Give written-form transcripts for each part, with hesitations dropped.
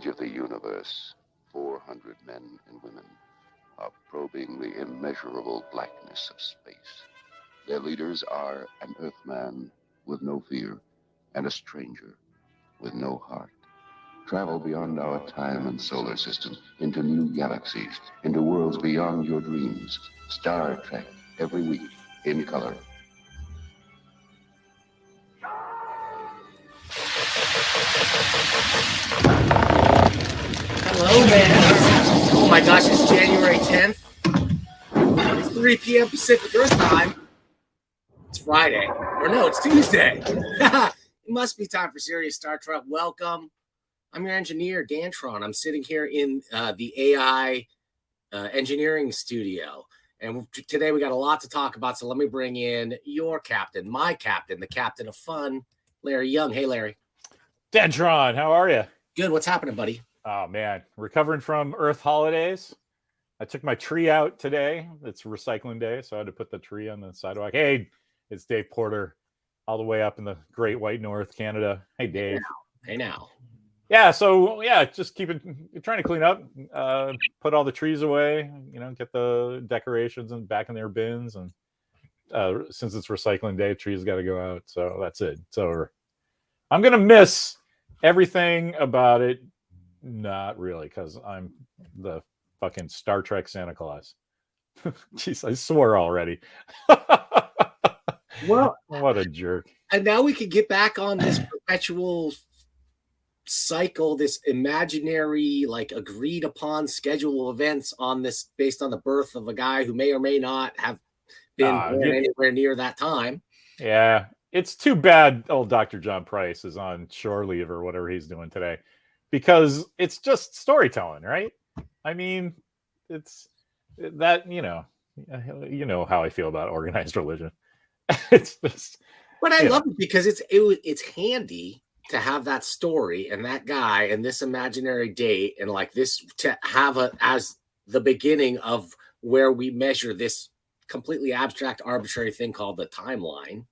edge of the universe, 400 men and women are probing the immeasurable blackness of space. Their leaders are an Earthman with no fear and a stranger with no heart. Travel beyond our time and solar system, into new galaxies, into worlds beyond your dreams. Star Trek, every week, in color. Hello, man. Oh my gosh, it's January 10th. It's 3 p.m. Pacific Earth time. It's Friday. Or no, it's Tuesday. It must be time for serious Star Trek. Welcome. I'm your engineer, Dantron. I'm sitting here in the AI engineering studio. And today we got a lot to talk about, so let me bring in your captain, my captain, the captain of fun, Larry Young. Hey, Larry. Dantron, how are you? Good. What's happening, buddy? Oh, man. Recovering from Earth holidays. I took my tree out today. It's recycling day, so I had to put the tree on the sidewalk. Hey, it's Dave Porter, all the way up in the Great White North, Canada. Hey, Dave. Hey, now. Yeah, so, just trying to clean up, put all the trees away, get the decorations back in their bins. And since it's recycling day, trees got to go out. So that's it. It's over. I'm going to miss everything about it. Not really, because I'm the fucking Star Trek Santa Claus. Jeez, I swore already. Well, what a jerk. And now we can get back on this perpetual cycle, this imaginary, agreed upon schedule of events on this based on the birth of a guy who may or may not have been born anywhere near that time. Yeah. It's too bad old Dr. John Price is on shore leave or whatever he's doing today, because it's just storytelling, right? I mean, it's that, you know how I feel about organized religion. It's just, but I love it because it's handy to have that story and that guy and this imaginary date and this to have as the beginning of where we measure this completely abstract, arbitrary thing called the timeline.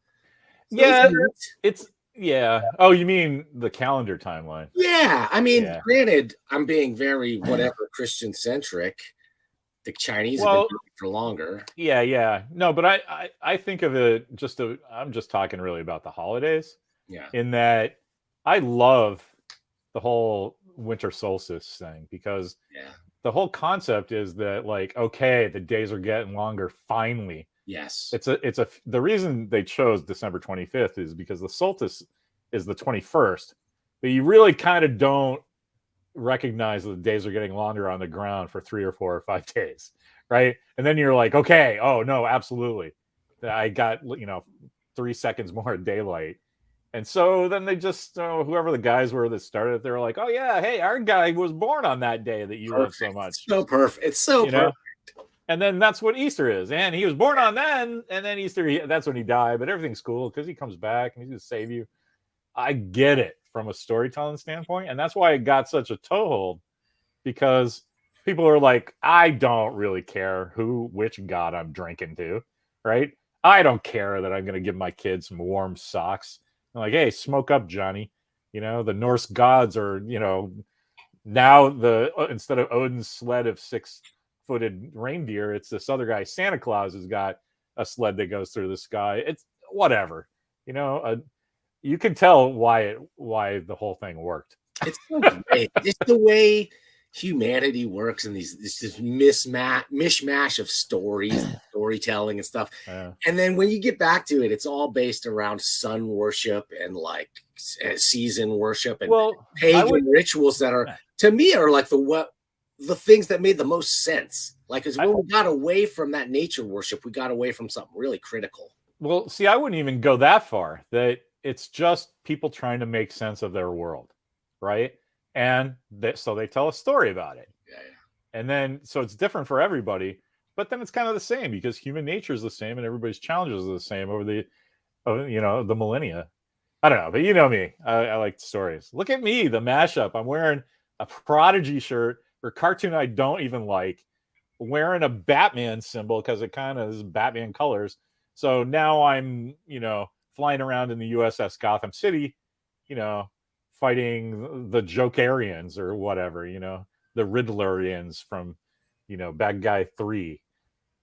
Oh, you mean the calendar timeline? Yeah. I mean, granted, I'm being very whatever Christian centric. The Chinese have been doing it for longer. Yeah. No, but I think of it I'm just talking really about the holidays. Yeah. In that I love the whole winter solstice thing, because the whole concept is that the days are getting longer finally. Yes. The reason they chose December 25th is because the solstice is the 21st, but you really kind of don't recognize that the days are getting longer on the ground for 3 or 4 or 5 days, right? And then you're like, okay, oh no, absolutely, I got 3 seconds more of daylight. And so then they just whoever the guys were that started it, they're like, oh yeah, hey, our guy was born on that day that you love so much. So perfect. It's so perfect. And then that's what Easter is. And he was born on then, and then Easter, that's when he died. But everything's cool because he comes back and he's going to save you. I get it from a storytelling standpoint. And that's why it got such a toehold, because people are like, I don't really care which god I'm drinking to, right? I don't care that I'm going to give my kids some warm socks. I'm like, hey, smoke up, Johnny. The Norse gods are, now instead of Odin's sled of 6-footed reindeer, it's this other guy. Santa Claus has got a sled that goes through the sky. It's whatever, you can tell why the whole thing worked. It's so great. Just the way humanity works in this mishmash of stories, storytelling and stuff. And then when you get back to it, it's all based around sun worship and season worship and pagan rituals that are, to me, are the things that made the most sense. Because when we got away from that nature worship, we got away from something really critical. Well, see, I wouldn't even go that far. That it's just people trying to make sense of their world, right? And so they tell a story about it. Yeah. And then, so it's different for everybody, but then it's kind of the same because human nature is the same and everybody's challenges are the same over the millennia. I don't know, but you know me. I like stories. Look at me, the mashup. I'm wearing a Prodigy shirt or cartoon I don't even like, wearing a Batman symbol because it kind of is Batman colors. So now I'm, flying around in the USS Gotham City, fighting the Jokerians or whatever, the Riddlerians from, Bad Guy 3.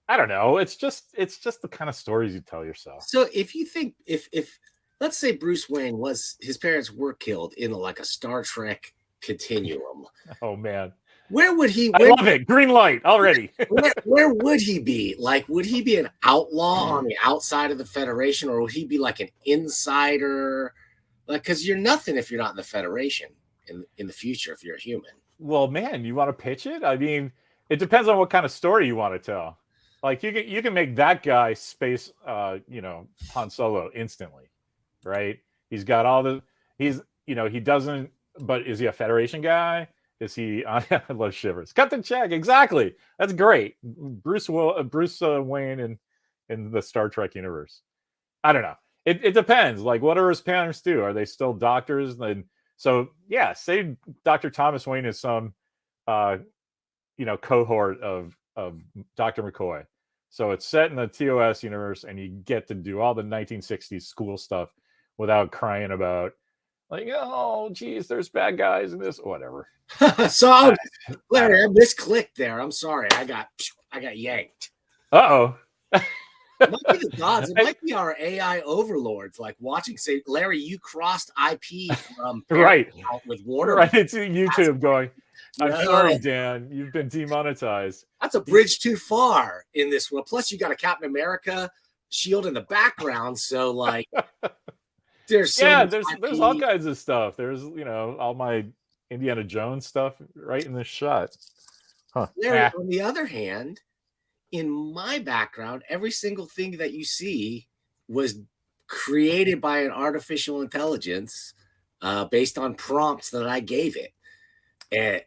I don't know. It's just the kind of stories you tell yourself. So if you think if let's say Bruce Wayne his parents were killed in like a Star Trek continuum. Oh man. Where would he? I love it. Green light already. where would he be? Like, would he be an outlaw on the outside of the Federation, or would he be like an insider? Like, because you're nothing if you're not in the Federation in the future if you're a human. Well, man, you want to pitch it? I mean, it depends on what kind of story you want to tell. Like, you can make that guy space, Han Solo instantly, right? He's got all the he doesn't. But is he a Federation guy? Is he? I love shivers. Cut the check. Exactly. That's great. Bruce Wayne in the Star Trek universe. I don't know. It depends. Like, what are his parents do? Are they still doctors? And so yeah, say Dr. Thomas Wayne is some cohort of Dr. McCoy. So it's set in the TOS universe, and you get to do all the 1960s school stuff without crying about, like, oh, geez, there's bad guys in this, whatever. So, Larry, I misclicked there. I'm sorry. I got yanked. Uh-oh. It might be the gods. It might be our AI overlords, like watching, say, Larry, you crossed IP from right with Warner. Right, it's YouTube going, I'm sorry, Dan, you've been demonetized. That's a bridge too far in this world. Plus, you got a Captain America shield in the background, so like there's all kinds of stuff. There's all my Indiana Jones stuff right in this shot. Huh. Larry, on the other hand, in my background, every single thing that you see was created by an artificial intelligence based on prompts that I gave it. And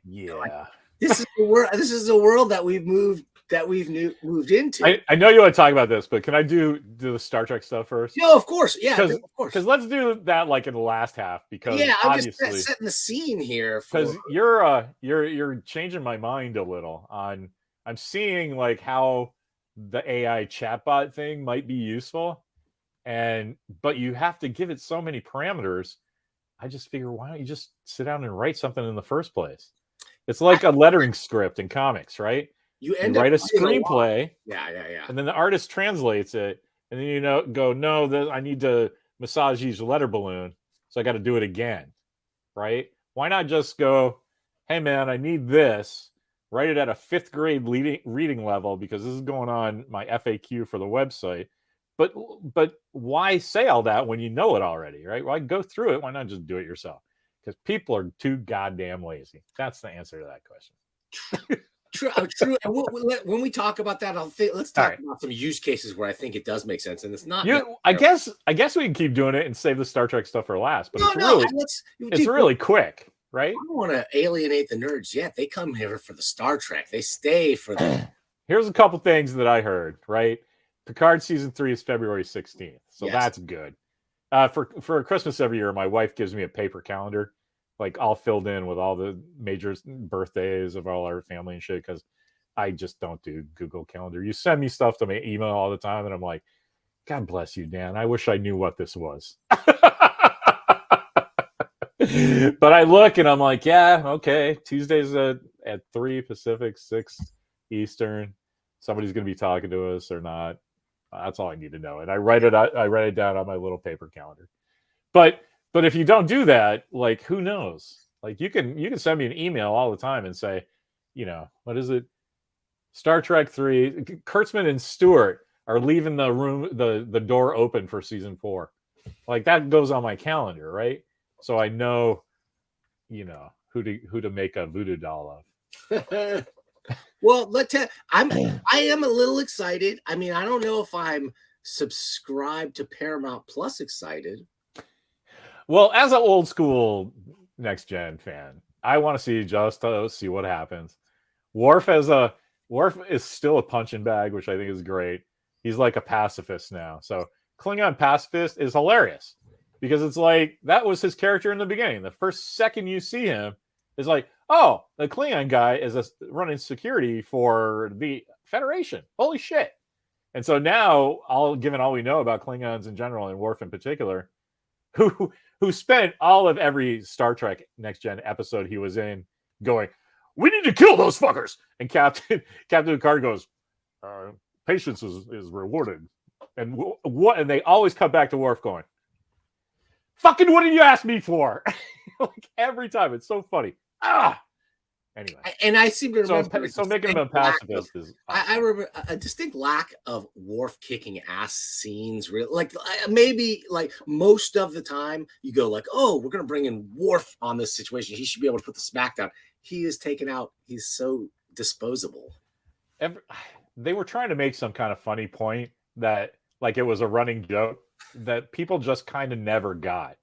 this is the world. This is the world that we've moved into. I know you want to talk about this, but can I do the Star Trek stuff first? No, of course. Yeah, of course. Because let's do that like in the last half. Because I'm just setting the scene here. Because you're changing my mind a little on. I'm seeing like how the AI chatbot thing might be useful, but you have to give it so many parameters. I just figure, why don't you just sit down and write something in the first place? It's like a lettering script in comics, right? You write a screenplay, and then the artist translates it, and then I need to massage each letter balloon, so I got to do it again, right? Why not just go, hey man, I need this, write it at a 5th grade reading level because this is going on my FAQ for the website. But why say all that when you know it already, right? Why go through it? Why not just do it yourself? Because people are too goddamn lazy. That's the answer to that question. True. And when we talk about that, let's talk about some use cases where I think it does make sense, and it's not. I guess we can keep doing it and save the Star Trek stuff for last. But it's really quick, right? I don't want to alienate the nerds yet. They come here for the Star Trek. They stay for the. Here's a couple things that I heard. Right, Picard season 3 is February 16th, so that's good. For Christmas every year, my wife gives me a paper calendar, like all filled in with all the major birthdays of all our family and shit, because I just don't do Google Calendar. You send me stuff to my email all the time, and I'm like, God bless you, Dan. I wish I knew what this was. But I look and I'm like, yeah, okay. Tuesdays at 3 Pacific, 6 Eastern. Somebody's going to be talking to us or not. That's all I need to know. And I write it down on my little paper calendar. But if you don't do that, like, who knows? Like, you can send me an email all the time and say, what is it? Star Trek 3, Kurtzman and Stewart are leaving the room, the door open for season 4. Like, that goes on my calendar, right? So I know, who to make a voodoo doll of. Well, I am a little excited. I mean, I don't know if I'm subscribed to Paramount Plus excited. Well, as an old school Next Gen fan, I want to see what happens. Worf is still a punching bag, which I think is great. He's like a pacifist now. So Klingon pacifist is hilarious because it's like that was his character in the beginning. The first second you see him is like, oh, the Klingon guy is running security for the Federation. Holy shit. And so now, given all we know about Klingons in general and Worf in particular, who spent all of every Star Trek Next Gen episode he was in going, "We need to kill those fuckers," and Captain Picard goes, "Patience is rewarded," and what? And they always come back to Worf going, "Fucking what did you ask me for?" Like every time, it's so funny. Anyway, and I seem to remember. So making him a pacifist is. I remember a distinct lack of Worf kicking ass scenes. Like maybe like most of the time, you go like, "Oh, we're gonna bring in Worf on this situation. He should be able to put the smack down." He is taken out. He's so disposable. They were trying to make some kind of funny point that like it was a running joke that people just kind of never got,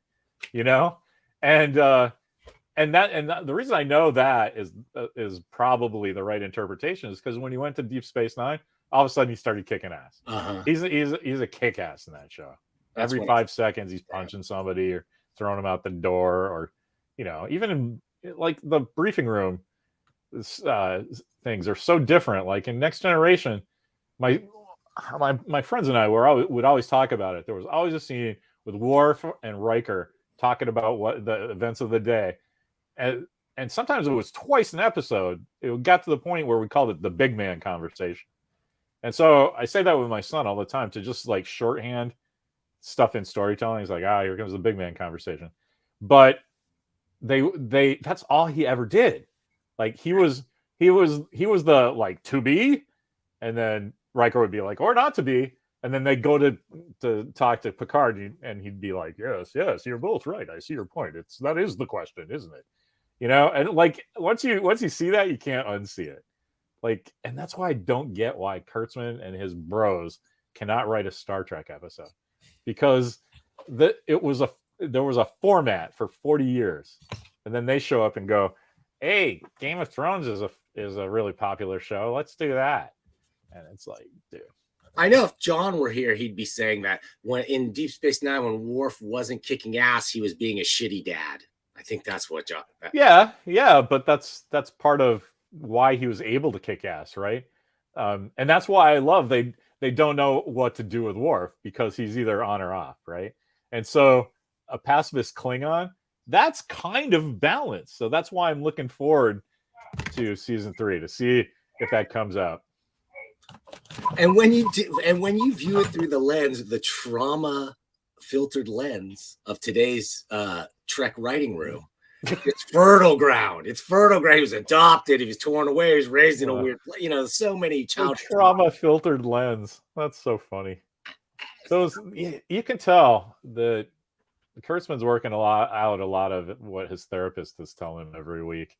you know, and the reason I know that is probably the right interpretation is because when he went to Deep Space Nine, all of a sudden he started kicking ass. He's a kick ass in that show. Every 5 seconds he's punching somebody or throwing them out the door, or you know, even in like the briefing room things are so different. Like in Next Generation, my friends and I would always talk about it. There was always a scene with Worf and Riker talking about what the events of the day. And sometimes it was twice an episode. It got to the point where we called it the big man conversation. And so I say that with my son all the time to just like shorthand stuff in storytelling. He's like, here comes the big man conversation. But they that's all he ever did. Like he was the like to be, and then Riker would be like, or not to be. And then they go to talk to Picard, and he'd be like, yes, you're both right. I see your point. That is the question, isn't it? You know, and like once you see that, you can't unsee it. Like, and that's why I don't get why Kurtzman and his bros cannot write a Star Trek episode, because there was a format for 40 years, and then they show up and go, "Hey, Game of Thrones is a really popular show. Let's do that." And it's like, dude. I know if John were here, he'd be saying that when in Deep Space Nine, when Worf wasn't kicking ass, he was being a shitty dad. I think that's what John. Yeah, but that's part of why he was able to kick ass, right? And that's why I love they don't know what to do with Worf, because he's either on or off, right? And so a pacifist Klingon, that's kind of balanced. So that's why I'm looking forward to season 3 to see if that comes out. And when you view it through the trauma filtered lens of today's Trek writing room, it's fertile ground. It's fertile ground. He was adopted. He was torn away. He was raised in a weird, so many child trauma filtered lens. That's so funny. Those you can tell that Kurtzman's working a lot of what his therapist is telling him every week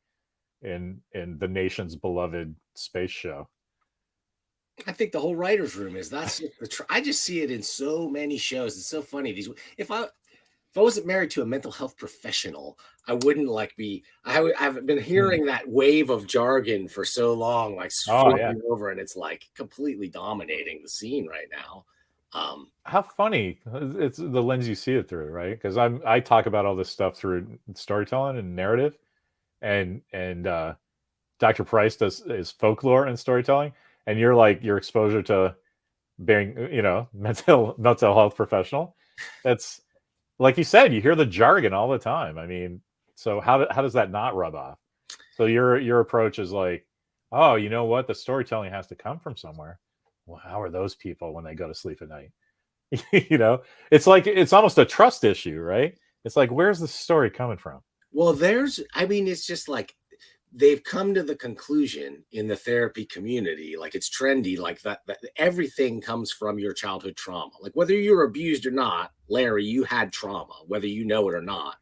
in the nation's beloved space show. I think the whole writer's room is I just see it in so many shows. It's so funny. If I wasn't married to a mental health professional, I wouldn't I've been hearing that wave of jargon for so long, like sweeping over, and it's like completely dominating the scene right now. How funny. It's the lens you see it through, right? Because I talk about all this stuff through storytelling and narrative, and Dr. Price is folklore and storytelling. And you're like your exposure to being, mental health professional. That's like you said, you hear the jargon all the time. I mean, so how does that not rub off? So your approach is like, oh, you know what? The storytelling has to come from somewhere. Well, how are those people when they go to sleep at night? It's like it's almost a trust issue, right? It's like, where's the story coming from? Well, it's just like, they've come to the conclusion in the therapy community, like it's trendy, like that everything comes from your childhood trauma. Like whether you were abused or not, Larry, you had trauma, whether you know it or not.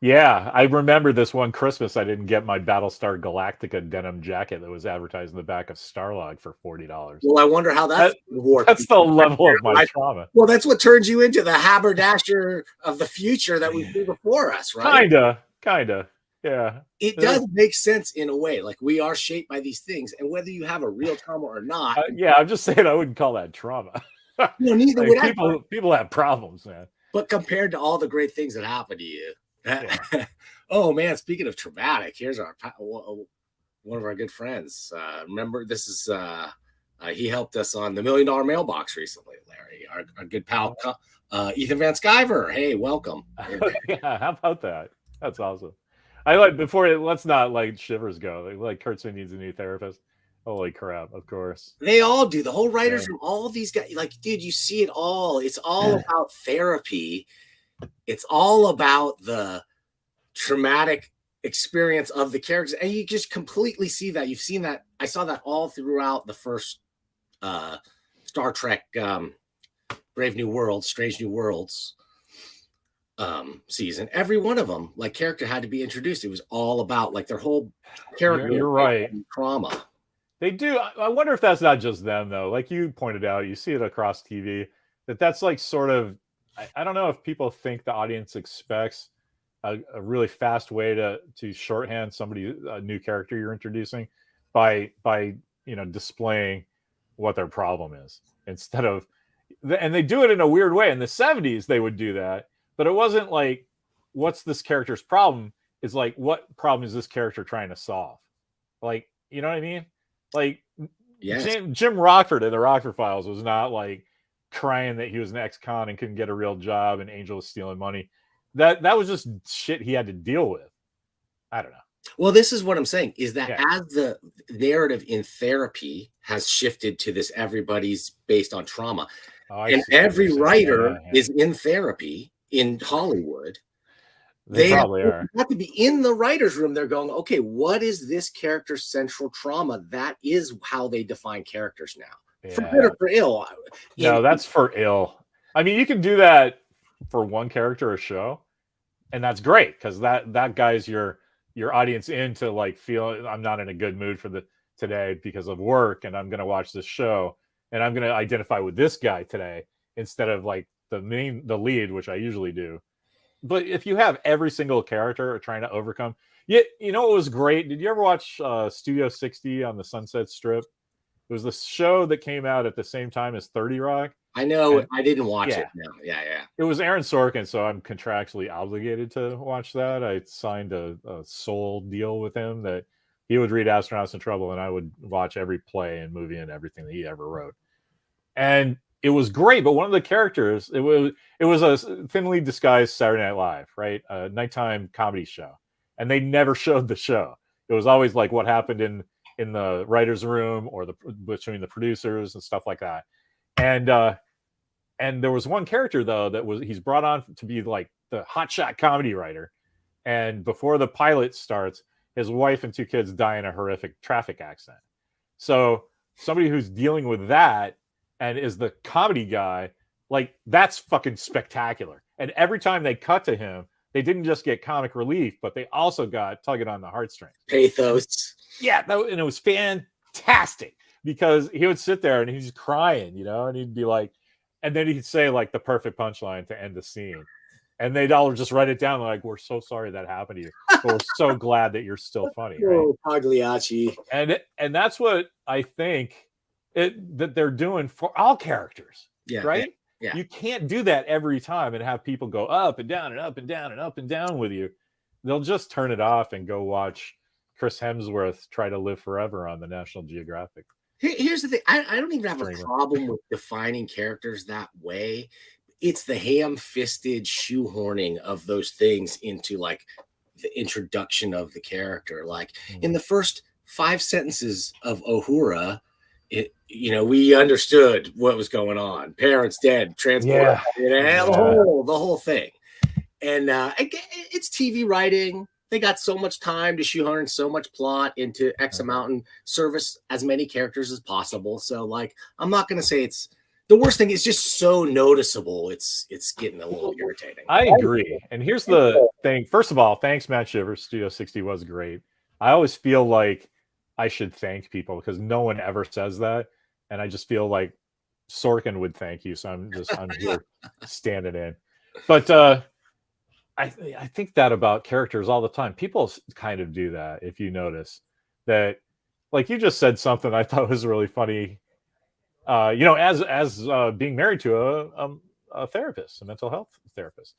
Yeah, I remember this one Christmas I didn't get my Battlestar Galactica denim jacket that was advertised in the back of Starlog for $40. Well, I wonder how that's the level of my trauma. Well, that's what turns you into the haberdasher of the future that we see before us, right? Kinda. Yeah, it does make sense in a way. Like we are shaped by these things, and whether you have a real trauma or not. I'm just saying I wouldn't call that trauma. Neither would I. People have problems, man. But compared to all the great things that happen to you, oh man! Speaking of traumatic, here's one of our good friends. Remember, this is He helped us on the $1 Million Mailbox recently, Larry. Our good pal, Ethan Van Sciver. Hey, welcome. Yeah, how about that? That's awesome. I like let's not like shivers go. Like Kurtzman needs a new therapist. Holy crap! Of course, they all do. The whole writers room, all these guys. Like, dude, you see it all. It's all about therapy. It's all about the traumatic experience of the characters, and you just completely see that. You've seen that. I saw that all throughout the first Star Trek Brave New Worlds, Strange New Worlds season. Every one of them, like, character had to be introduced. It was all about like their whole character. You're right. Trauma. They do. I wonder if that's not just them though. Like you pointed out, you see it across TV. That's like sort of. I don't know if people think the audience expects a really fast way to shorthand a new character you're introducing by displaying what their problem is instead of, and they do it in a weird way. In the 70s they would do that, but it wasn't like what's this character's problem. It's like what problem is this character trying to solve? Like, you know what I mean? Like, yes. Jim Rockford in the Rockford Files was not like crying that he was an ex-con and couldn't get a real job and Angel was stealing money. That was just shit he had to deal with. I don't know. Well, this is what I'm saying is that as the narrative in therapy has shifted to this, everybody's based on trauma. And every writer is in therapy in Hollywood. They probably have to be in the writer's room. They're going, okay, what is this character's central trauma? That is how they define characters now. For good or for ill. No, that's for ill. I mean, you can do that for one character or show, and that's great because that guy's your audience into like feel I'm not in a good mood for today because of work, and I'm going to watch this show, and I'm going to identify with this guy today instead of like the lead, which I usually do. But if you have every single character trying to overcome, you know what was great? Did you ever watch Studio 60 on the Sunset Strip? It was the show that came out at the same time as 30 Rock. I know. I didn't watch it. No. Yeah. It was Aaron Sorkin, so I'm contractually obligated to watch that. I signed a soul deal with him that he would read Astronauts in Trouble, and I would watch every play and movie and everything that he ever wrote. And it was great, but one of the characters, it was a thinly disguised Saturday Night Live, right? A nighttime comedy show. And they never showed the show. It was always like what happened in the writer's room or between the producers and stuff like that. And there was one character though he's brought on to be like the hotshot comedy writer. And before the pilot starts, his wife and 2 kids die in a horrific traffic accident. So somebody who's dealing with that and is the comedy guy, like that's fucking spectacular. And every time they cut to him, they didn't just get comic relief, but they also got tugging on the heartstrings. Pathos. Yeah, and it was fantastic because he would sit there and he's crying, and he'd be like, and then he'd say like the perfect punchline to end the scene. And they'd all just write it down like, we're so sorry that happened to you, but we're so glad that you're still funny. Right? Oh, Pagliacci. And that's what I think that they're doing for all characters, right? Yeah. You can't do that every time and have people go up and down and up and down and up and down with you. They'll just turn it off and go watch Chris Hemsworth try to live forever on the National Geographic. Here's the thing. I don't even have a problem with defining characters that way. It's the ham-fisted shoehorning of those things into like the introduction of the character. Like in the first 5 sentences of Uhura, we understood what was going on. Parents dead, transport, the whole thing. And it's TV writing. They got so much time to shoehorn so much plot into X amount and service as many characters as possible. So, like, I'm not going to say it's the worst thing. It's just so noticeable. It's getting a little irritating. I agree. And here's the thing. First of all, thanks, Matt Shivers. Studio 60 was great. I always feel like I should thank people because no one ever says that. And I just feel like Sorkin would thank you. So I'm here standing in. But I think that about characters all the time. People kind of do that. If you notice that, like you just said something I thought was really funny. As being married to a therapist, a mental health therapist,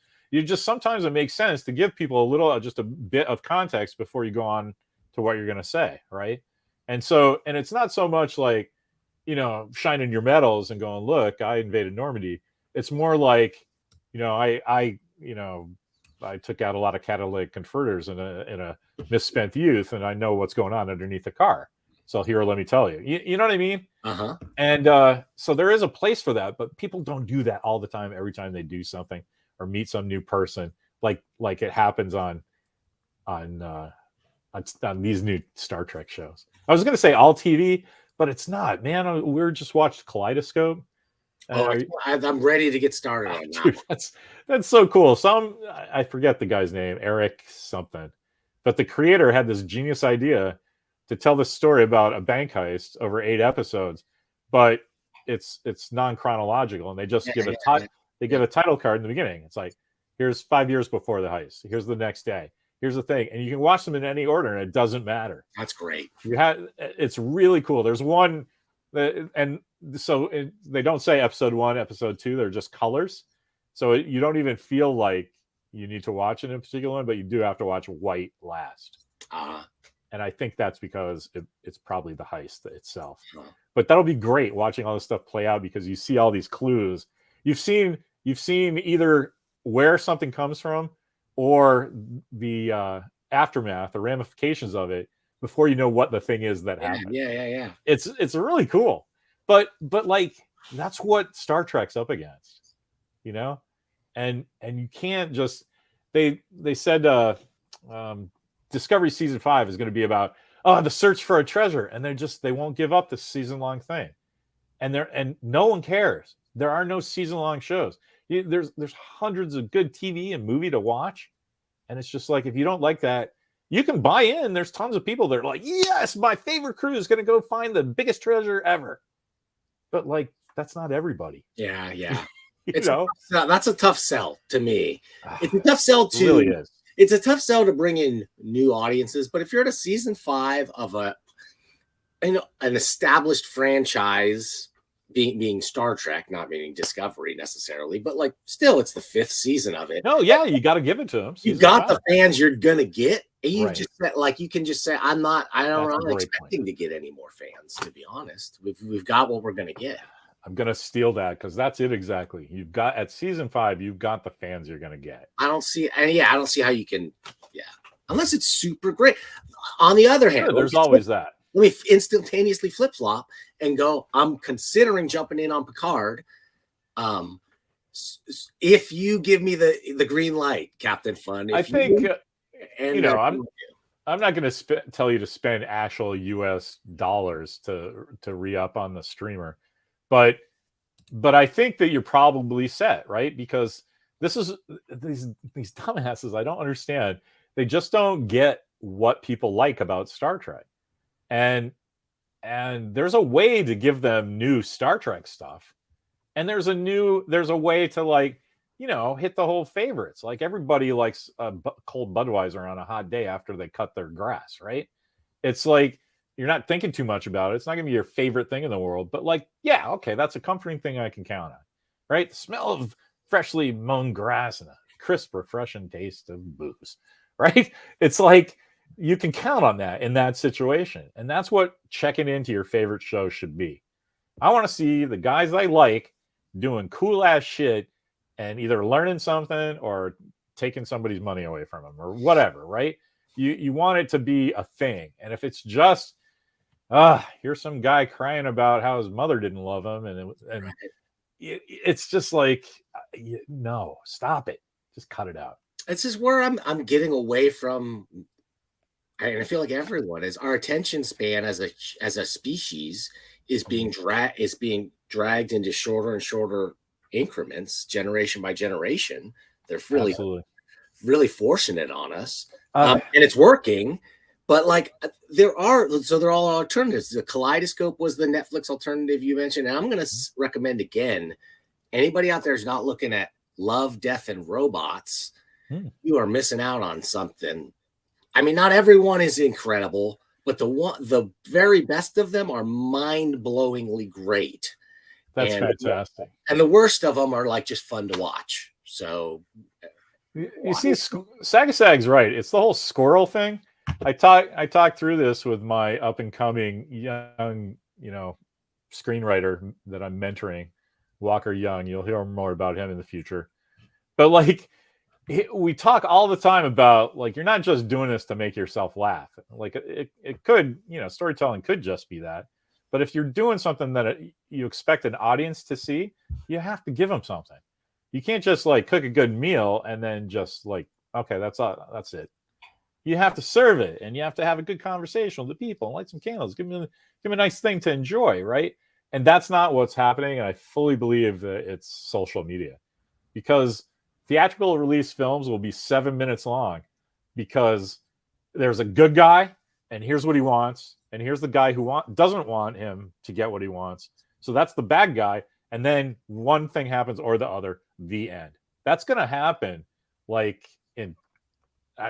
sometimes it makes sense to give people just a bit of context before you go on to what you're going to say, right? And it's not so much like, shining your medals and going, look, I invaded Normandy. It's more like, I took out a lot of catalytic converters in a misspent youth, and I know what's going on underneath the car. So here, let me tell you. You know what I mean? Uh-huh. And so there is a place for that, but people don't do that all the time. Every time they do something or meet some new person, like it happens on these new Star Trek shows. I was going to say all TV, but it's not. Man, we just watched Kaleidoscope. I'm ready to get started on that. Dude, that's so cool. I forget the guy's name, Eric something, but the creator had this genius idea to tell this story about a bank heist over 8 episodes, but it's non-chronological, and they just give a title card in the beginning. It's like, here's 5 years before the heist, here's the next day, here's the thing, and you can watch them in any order, and it doesn't matter. That's great. It's really cool. There's one, and so they don't say episode 1, episode 2. They're just colors, so you don't even feel like you need to watch it in a particular one, but you do have to watch white last. And I think that's because it's probably the heist itself. But that'll be great watching all this stuff play out, because you see all these clues. You've seen either where something comes from or the aftermath, the ramifications of it, before you know what the thing is that happened. Yeah. It's really cool. But like, that's what Star Trek's up against, and you can't just, they said Discovery season 5 is going to be about the search for a treasure, and they won't give up this season-long thing, and no one cares. There are no season-long shows. There's hundreds of good TV and movie to watch, and it's just like, if you don't like that, you can buy in. There's tons of people that are like, yes, my favorite crew is going to go find the biggest treasure ever, but like, that's not everybody. Yeah. That's a tough sell to me. It's a tough sell to. It really is. It's a tough sell to bring in new audiences, but if you're at a season 5 of an established franchise, being Star Trek, not meaning Discovery necessarily, but like, still, it's the 5th season of it. No, yeah, you got to give it to them. You got the fans you're gonna get. And you Right. just you can just say, I'm not expecting to get any more fans. To be honest, we've got what we're gonna get. I'm gonna steal that, because that's it exactly. You've got, at season 5, you've got the fans you're gonna get. I don't see how you can, unless it's super great. On the other hand, There's always that. Let me instantaneously flip flop and go, I'm considering jumping in on Picard. If you give me the green light, Captain Fun, I think, I'm not going to tell you to spend actual US dollars to re-up on the streamer, but I think that you're probably set, right? Because this is these dumbasses, I don't understand. They just don't get what people like about Star Trek. And there's a way to give them new Star Trek stuff. And there's a way to, like, hit the whole favorites. Like, everybody likes a cold Budweiser on a hot day after they cut their grass, right? It's like, you're not thinking too much about it. It's not going to be your favorite thing in the world, but like, yeah, okay, that's a comforting thing I can count on, right? The smell of freshly mown grass and a crisp, refreshing taste of booze, right? It's like, you can count on that in that situation. And that's what checking into your favorite show should be. I want to see the guys I like doing cool ass shit and either learning something or taking somebody's money away from them or whatever, right? You want it to be a thing. And if it's just, here's some guy crying about how his mother didn't love him, and it's just like, no, stop it. Just cut it out. This is where I'm getting away from, and I feel like everyone is. Our attention span as a species is being dragged into shorter and shorter increments, generation by generation. They're really forcing it on us, and it's working. But like, they're all alternatives. The Kaleidoscope was the Netflix alternative you mentioned, and I'm going to recommend again. Anybody out there who's not looking at Love, Death, and Robots, you are missing out on something. I mean, not everyone is incredible, but the very best of them are mind-blowingly great. That's fantastic. And the worst of them are like just fun to watch. So you see, Sagasag's right. It's the whole squirrel thing. I talked through this with my up and coming young, screenwriter that I'm mentoring, Walker Young. You'll hear more about him in the future. But like, we talk all the time about like, you're not just doing this to make yourself laugh. Like it could, storytelling could just be that. But if you're doing something that you expect an audience to see, you have to give them something. You can't just like cook a good meal and then just like, okay, that's it. You have to serve it, and you have to have a good conversation with the people and light some candles. Give them a nice thing to enjoy, right? And that's not what's happening. And I fully believe that it's social media, because theatrical release films will be 7 minutes long because there's a good guy and here's what he wants, and here's the guy who doesn't want him to get what he wants. So that's the bad guy. And then one thing happens or the other, the end. That's going to happen like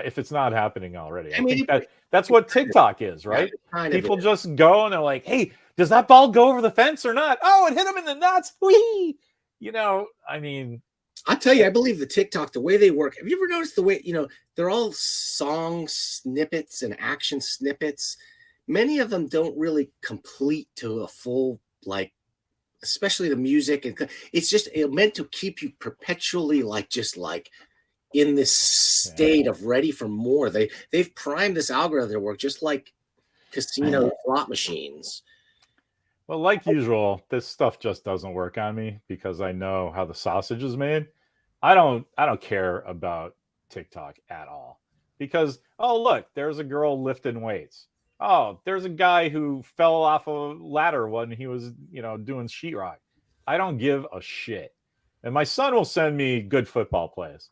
if it's not happening already. I think that's what TikTok is, right? People just go and they're like, hey, does that ball go over the fence or not? Oh, it hit him in the nuts. Whee! I mean, I tell you, I believe the TikTok, the way they work. Have you ever noticed the way, they're all song snippets and action snippets. Many of them don't really complete to a full, like, especially the music. And it's just meant to keep you perpetually in this state of ready for more. They've primed this algorithm to work just like casino slot machines. Well, like usual, this stuff just doesn't work on me because I know how the sausage is made. I don't care about TikTok at all because, oh, look, there's a girl lifting weights. Oh, there's a guy who fell off a ladder when he was, doing sheetrock. I don't give a shit. And my son will send me good football plays,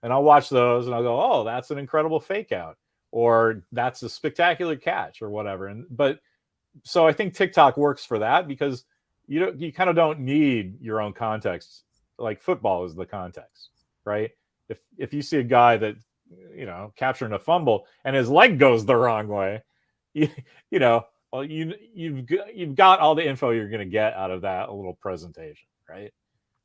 and I'll watch those and I'll go, oh, that's an incredible fake out, or that's a spectacular catch, or whatever. So I think TikTok works for that because you kind of don't need your own context. Like football is the context, right? If you see a guy that, capturing a fumble and his leg goes the wrong way, well, you've got all the info you're going to get out of that little presentation, right?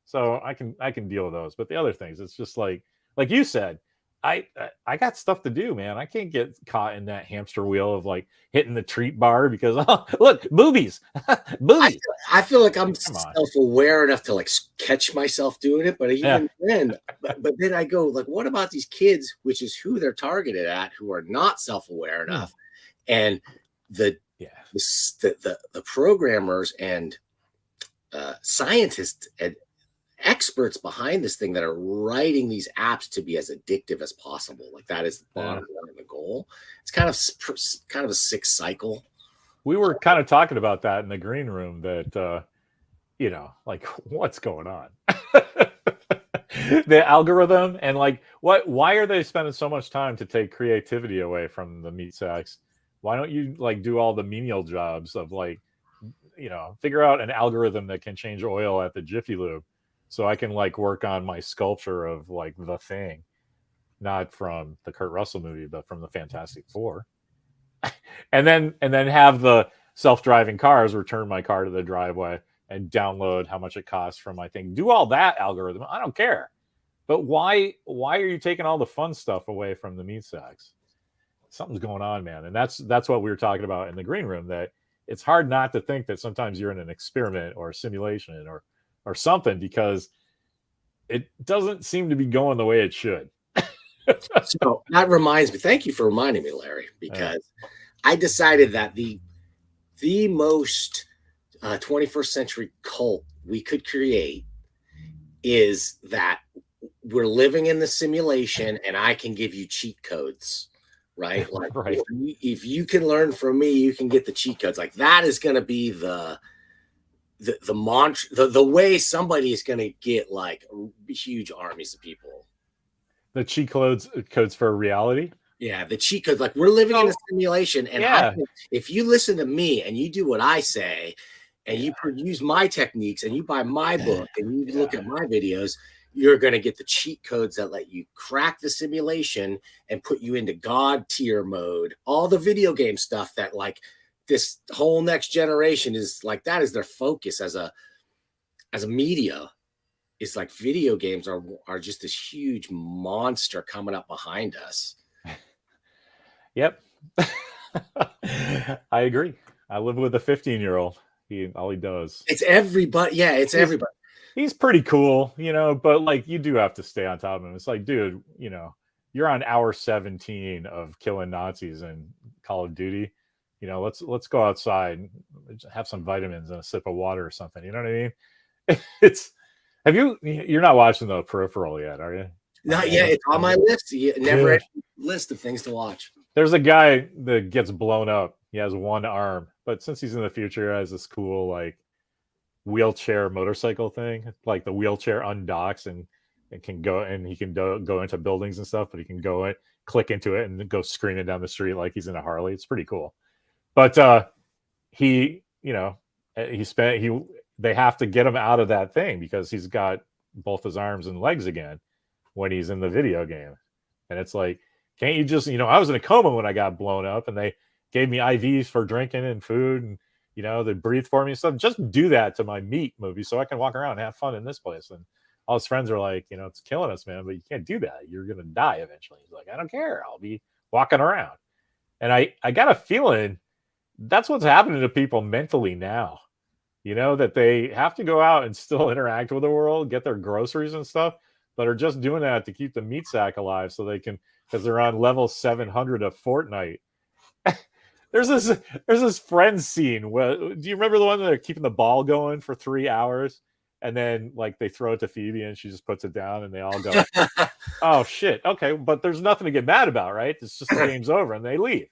So I can deal with those. But the other things, it's just like you said, I got stuff to do, man. I can't get caught in that hamster wheel of like hitting the treat bar because look, boobies. I feel like I'm self-aware enough to like catch myself doing it, but even then, but then I go like, what about these kids, which is who they're targeted at, who are not self-aware enough, and the programmers and scientists and experts behind this thing that are writing these apps to be as addictive as possible. Like that is the bottom line of the goal. It's kind of a sick cycle. We were kind of talking about that in the green room that, like what's going on? The algorithm and like why are they spending so much time to take creativity away from the meat sacks? Why don't you like do all the menial jobs of like, figure out an algorithm that can change oil at the Jiffy Lube so I can like work on my sculpture of like The Thing, not from the Kurt Russell movie, but from the Fantastic Four. and then have the self-driving cars return my car to the driveway and download how much it costs from my thing. Do all that algorithm. I don't care. But why are you taking all the fun stuff away from the meat sacks? Something's going on, man. And that's what we were talking about in the green room, that it's hard not to think that sometimes you're in an experiment or a simulation or something, because it doesn't seem to be going the way it should. So that reminds me, thank you for reminding me, Larry, because I decided that the most 21st century cult we could create is that we're living in the simulation and I can give you cheat codes, right? Like right. If you can learn from me, you can get the cheat codes. Like that is going to be the mantra, the way somebody is going to get like huge armies of people. The cheat codes for reality. Yeah, the cheat codes. Like we're living in a simulation, and if you listen to me and you do what I say, and you use my techniques, and you buy my book, and you look at my videos, you're going to get the cheat codes that let you crack the simulation and put you into God tier mode. All the video game stuff that like this whole next generation is like, that is their focus as a media. It's like video games are just this huge monster coming up behind us. Yep. I agree. I live with a 15-year-old. All he does. It's everybody. Yeah, it's everybody. He's pretty cool, but like you do have to stay on top of him. It's like, dude, you're on hour 17 of killing Nazis in Call of Duty. Let's go outside and have some vitamins and a sip of water or something. You know what I mean? You're not watching the Peripheral yet, are you? Not yet. It's on my list. Never list of things to watch. There's a guy that gets blown up. He has one arm, but since he's in the future, he has this cool like wheelchair motorcycle thing. Like the wheelchair undocks and it can go, and he can go into buildings and stuff, but he can go in, click into it, and go screaming down the street like he's in a Harley. It's pretty cool. But they have to get him out of that thing because he's got both his arms and legs again when he's in the video game. And it's like, can't you just, I was in a coma when I got blown up and they gave me IVs for drinking and food and, they breathe for me and stuff. Just do that to my meat movie so I can walk around and have fun in this place. And all his friends are like, it's killing us, man, but you can't do that. You're going to die eventually. He's like, I don't care. I'll be walking around. And I got a feeling that's what's happening to people mentally now. That they have to go out and still interact with the world, get their groceries and stuff, but are just doing that to keep the meat sack alive so they can, because they're on level 700 of Fortnite. There's this Friends scene where, do you remember the one that they're keeping the ball going for 3 hours and then like they throw it to Phoebe and she just puts it down and they all go, oh shit, okay, but there's nothing to get mad about, right? It's just the game's over and they leave.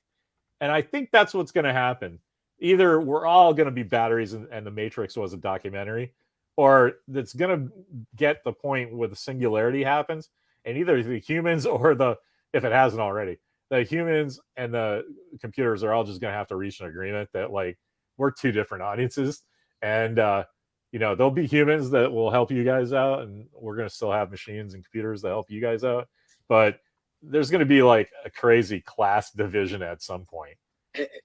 And I think that's what's going to happen. Either we're all going to be batteries and the Matrix was a documentary, or it's going to get the point where the singularity happens and either the humans or if it hasn't already, the humans and the computers are all just going to have to reach an agreement that like we're two different audiences and there'll be humans that will help you guys out and we're going to still have machines and computers that help you guys out, but there's going to be like a crazy class division at some point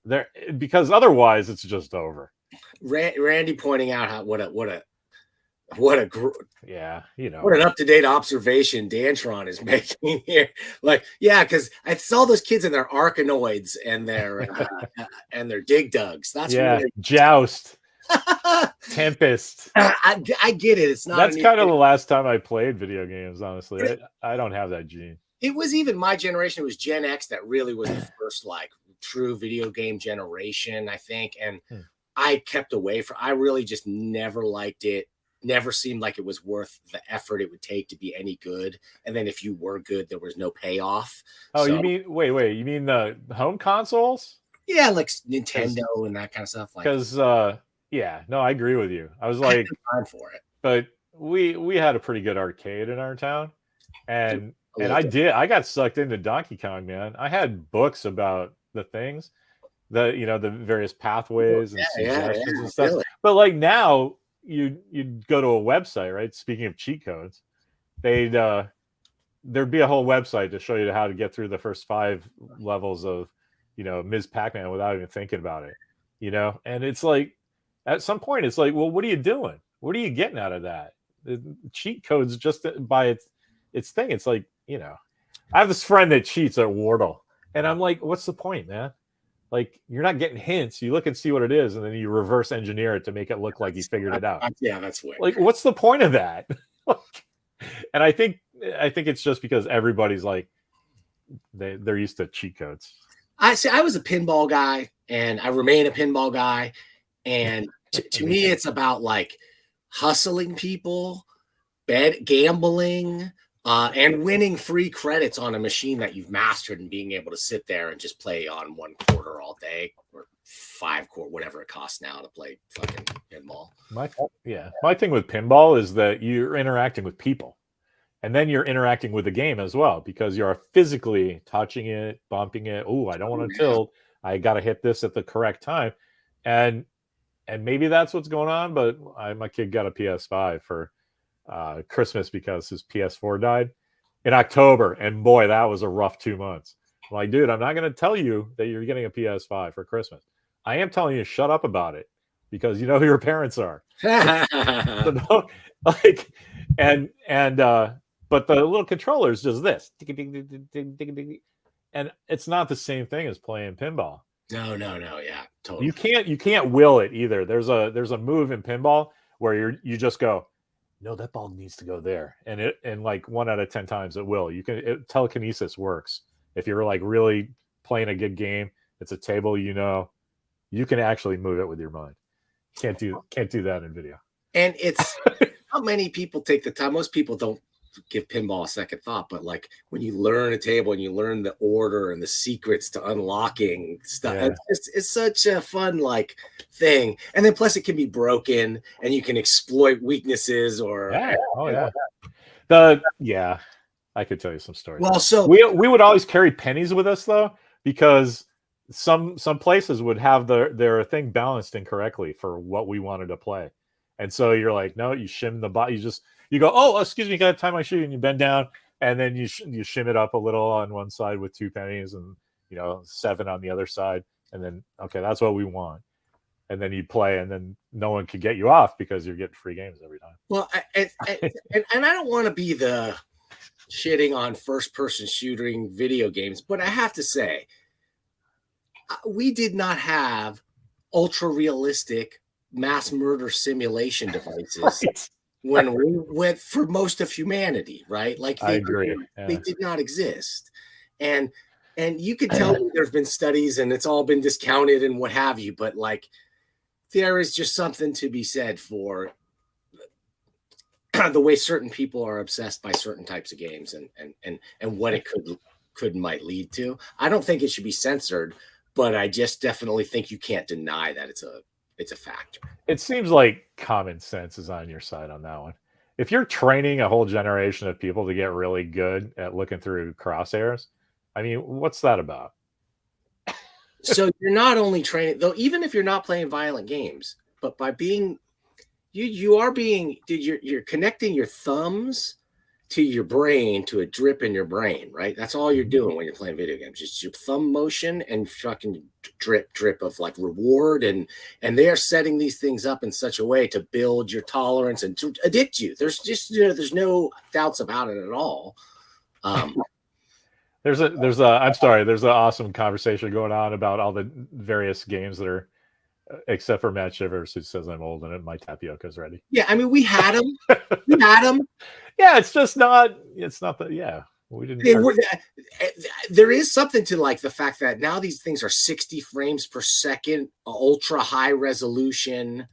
there, because otherwise it's just over. Randy pointing out how what an up-to-date observation Dantron is making here. Like, yeah, because I saw those kids in their Arkanoids and their Dig Dugs. That's really Joust. Tempest. I get it. It's not. That's kind of the last time I played video games, honestly. I don't have that gene. It was even my generation. It was Gen X that really was the first like true video game generation, I think. And I kept away from. I really just never liked it. Never seemed like it was worth the effort it would take to be any good. And then if you were good, there was no payoff. Oh, so, you mean wait? You mean the home consoles? Yeah, like Nintendo and that kind of stuff. Because yeah, no, I agree with you. I was like, time for it. But we had a pretty good arcade in our town, and I got sucked into Donkey Kong, man. I had books about the things, the various pathways and suggestions and stuff. Really? But like now, you'd go to a website, right? Speaking of cheat codes, there'd be a whole website to show you how to get through the first 5 levels of, Ms. Pac-Man without even thinking about it, And it's like, at some point, it's like, well, what are you doing? What are you getting out of that? The cheat codes just by its thing. It's like, I have this friend that cheats at Wordle, and I'm like, what's the point, man? Like, you're not getting hints. You look and see what it is, and then you reverse engineer it to make it look like you figured it out. Yeah, that's weird. Like, what's the point of that? And I think it's just because everybody's like, they're used to cheat codes. I was a pinball guy, and I remain a pinball guy. And to me, it's about like hustling people, gambling, and winning free credits on a machine that you've mastered and being able to sit there and just play on 1 quarter all day or 5 quarter, whatever it costs now to play fucking pinball. My thing with pinball is that you're interacting with people, and then you're interacting with the game as well because you're physically touching it, bumping it. Oh, I don't want to tilt. I got to hit this at the correct time, and maybe that's what's going on. But my kid got a PS5 for Christmas because his PS4 died in October, and boy, that was a rough 2 months. I'm like, dude, I'm not going to tell you that you're getting a PS5 for Christmas. I am telling you to shut up about it because you know who your parents are. So but the little controller is just this, and it's not the same thing as playing pinball. No, yeah, totally. You can't will it either. There's a move in pinball where you just go, no, that ball needs to go there, and like 1 out of 10 times it will. Telekinesis works if you're like really playing a good game. It's a table, you can actually move it with your mind. Can't do that in video. And it's not many people take the time. Most people don't give pinball a second thought, but like when you learn a table and you learn the order and the secrets to unlocking stuff, it's such a fun like thing. And then plus it can be broken and you can exploit weaknesses or I could tell you some stories. Well, so we would always carry pennies with us though, because some places would have their thing balanced incorrectly for what we wanted to play. And so you're like, no, you shim the bot. You go, oh, excuse me, gotta tie my shoe, and you bend down, and then you shim it up a little on one side with 2 pennies, and 7 on the other side, and then okay, that's what we want. And then you play, and then no one could get you off because you're getting free games every time. Well, and I don't want to be the shitting on first-person shooting video games, but I have to say, we did not have ultra-realistic mass murder simulation devices when we went for most of humanity, right? Like I agree. They did not exist. And you could tell me there's been studies and it's all been discounted and what have you, but like there is just something to be said for the way certain people are obsessed by certain types of games and what it might lead to. I don't think it should be censored, but I just definitely think you can't deny that it's a factor. It seems like common sense is on your side on that one. If you're training a whole generation of people to get really good at looking through crosshairs, I mean, what's that about? So you're not only training, though, even if you're not playing violent games, but by being, you're connecting your thumbs to your brain, to a drip in your brain, right? That's all you're doing when you're playing video games. Just your thumb motion and fucking drip of like reward. And they are setting these things up in such a way to build your tolerance and to addict you. There's just, there's no doubts about it at all. There's an awesome conversation going on about all the various games that are, except for Matt Shivers, who says I'm old and my tapioca's ready. Yeah, I mean, we had them. Yeah, it's not that. Yeah, we didn't. There is something to like the fact that now these things are 60 frames per second, ultra high resolution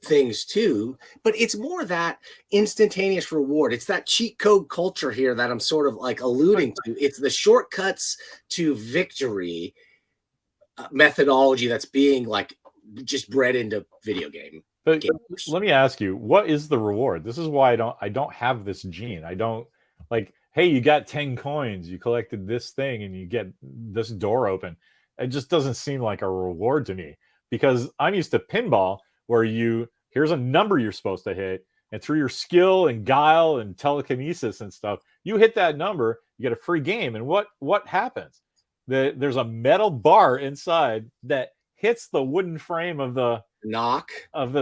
things too. But it's more that instantaneous reward. It's that cheat code culture here that I'm sort of like alluding to. It's the shortcuts to victory methodology that's being like just bred into video game. But let me ask you, what is the reward? This is why I don't have this gene. I don't like, hey, you got 10 coins, you collected this thing and you get this door open. It just doesn't seem like a reward to me, because I'm used to pinball where here's a number you're supposed to hit, and through your skill and guile and telekinesis and stuff, you hit that number, you get a free game. And what happens? There's a metal bar inside that hits the wooden frame of the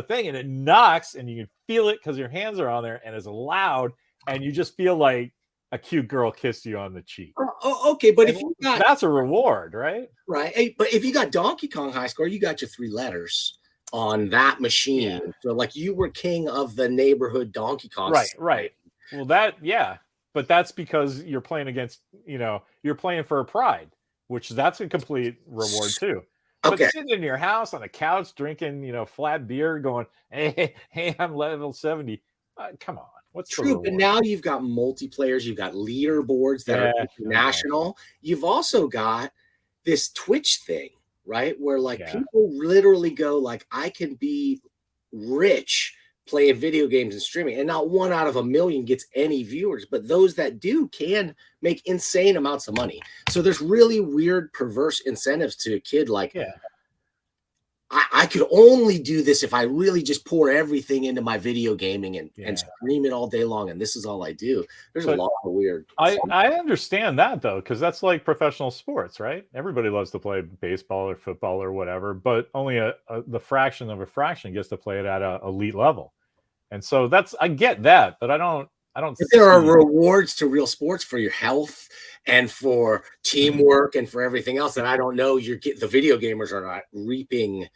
thing, and it knocks, and you can feel it because your hands are on there, and it's loud, and you just feel like a cute girl kissed you on the cheek. Oh, okay, but if you got, that's a reward, right? Right. Hey, but if you got Donkey Kong High Score, you got your 3 letters on that machine. Yeah. So like you were king of the neighborhood Donkey Kong. Right. Well, but that's because you're playing against, you're playing for a pride, which that's a complete reward too. But sitting in your house on a couch drinking, flat beer, going, hey, I'm level 70. Come on, what's true? But now you've got multiplayers, you've got leaderboards that are international. You've also got this Twitch thing, right? Where people literally go like, I can be rich playing video games and streaming, and not 1 out of a million gets any viewers, but those that do can make insane amounts of money. So there's really weird, perverse incentives to a kid like, I could only do this if I really just pour everything into my video gaming and stream it all day long, and this is all I do. There's a lot of weird. I understand that though, because that's like professional sports, right? Everybody loves to play baseball or football or whatever, but only the fraction of a fraction gets to play it at an elite level. And so I get that, but I don't. There are rewards to real sports for your health and for teamwork and for everything else that I don't know the video gamers are not reaping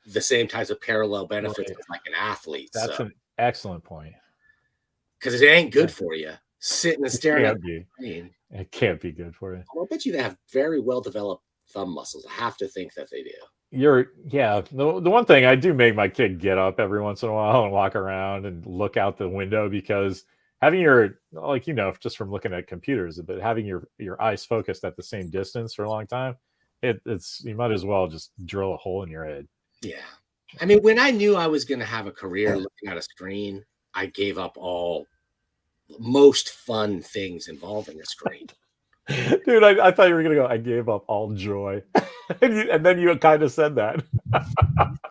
the same types of parallel benefits as like an athlete. That's an excellent point. Because it ain't good for you sitting and staring at the screen. It can't be good for you. I'll bet you they have very well developed thumb muscles. I have to think that they do. The one thing I do make my kid get up every once in a while and walk around and look out the window, because having your, like, just from looking at computers, but having your eyes focused at the same distance for a long time, it's you might as well just drill a hole in your head. Yeah. I mean, when I knew I was going to have a career looking at a screen, I gave up all most fun things involving a screen. Dude, I thought you were going to go, I gave up all joy. and then you kind of said that.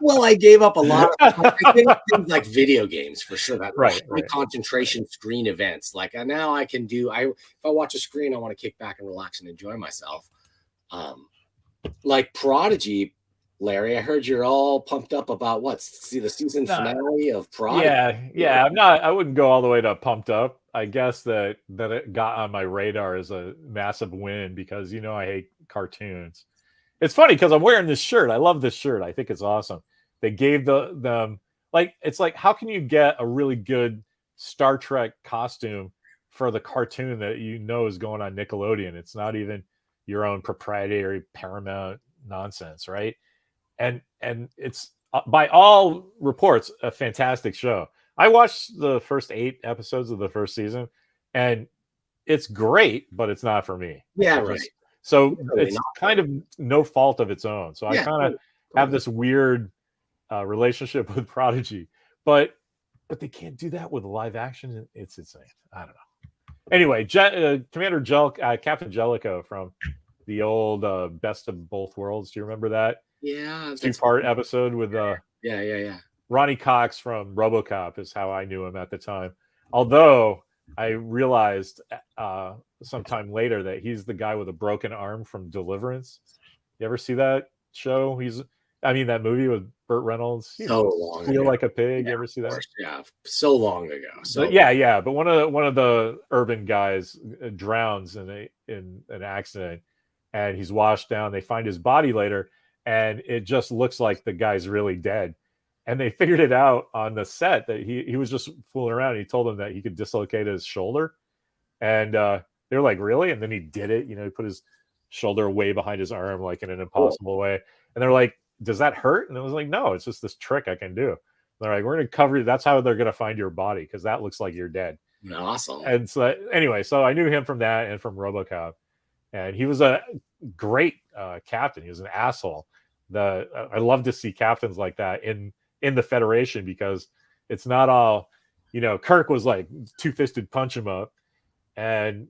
Well, I gave up a lot of things like video games for sure. That right. concentration screen events. Like now I can do, if I watch a screen, I want to kick back and relax and enjoy myself. Like Prodigy, Larry, I heard you're all pumped up about the season finale of Prodigy. Yeah. I wouldn't go all the way to pumped up. I guess that it got on my radar as a massive win because I hate cartoons. It's funny because I'm wearing this shirt. I love this shirt. I think it's awesome. They gave them it's like, how can you get a really good Star Trek costume for the cartoon that is going on Nickelodeon? It's not even your own proprietary Paramount nonsense, right? And it's by all reports a fantastic show. I watched the first 8 episodes of the first season, and it's great, but it's not for me. Yeah, right. So it's kind of no fault of its own. So I kind of have this weird relationship with Prodigy, but they can't do that with live action. It's insane. I don't know. Anyway, Captain Jellicoe from the old Best of Both Worlds. Do you remember that? Yeah, 2-part episode with yeah. Ronnie Cox from RoboCop is how I knew him at the time. Although I realized sometime later that he's the guy with a broken arm from Deliverance. You ever see that show? That movie with Burt Reynolds. Long Feel ago. Like a Pig. Yeah, you ever see that? Yeah, so long ago. So but one of the urban guys drowns in an accident, and he's washed down. They find his body later, and it just looks like the guy's really dead. And they figured it out on the set that he was just fooling around. He told them that he could dislocate his shoulder. And they were like, really? And then he did it. He put his shoulder way behind his arm, like in an impossible way. And they're like, does that hurt? And it was like, no, it's just this trick I can do. And they're like, we're going to cover you. That's how they're going to find your body, because that looks like you're dead. Awesome. And so anyway, so I knew him from that and from RoboCop. And he was a great captain. He was an asshole. I love to see captains like that in the Federation, because it's not all, Kirk was like two-fisted punch him up, and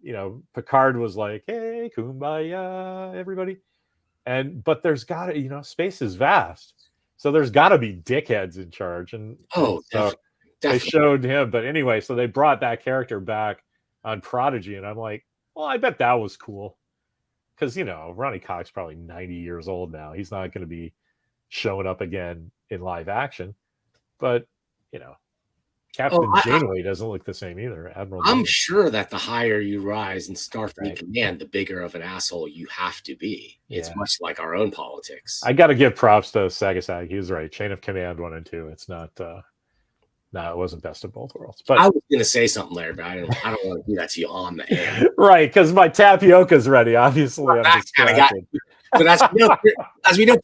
Picard was like, hey, kumbaya, everybody. But there's gotta, space is vast, so there's gotta be dickheads in charge. And so definitely. They showed him. But anyway, so they brought that character back on Prodigy, and I'm like, well, I bet that was cool, because Ronnie Cox probably 90 years old now. He's not going to be showing up again in live action, but Captain Janeway doesn't look the same either. Admiral I'm Janeway. Sure that the higher you rise in Starfleet Command, the bigger of an asshole you have to be. It's much like our own politics. I got to give props to Sagasaki. He was right. Chain of Command 1 and 2. It's not. No, it wasn't Best of Both Worlds. But I was going to say something, Larry, but I don't want to do that to you on the air. Right, because my tapioca's ready. Obviously, I'm distracted. But as we know,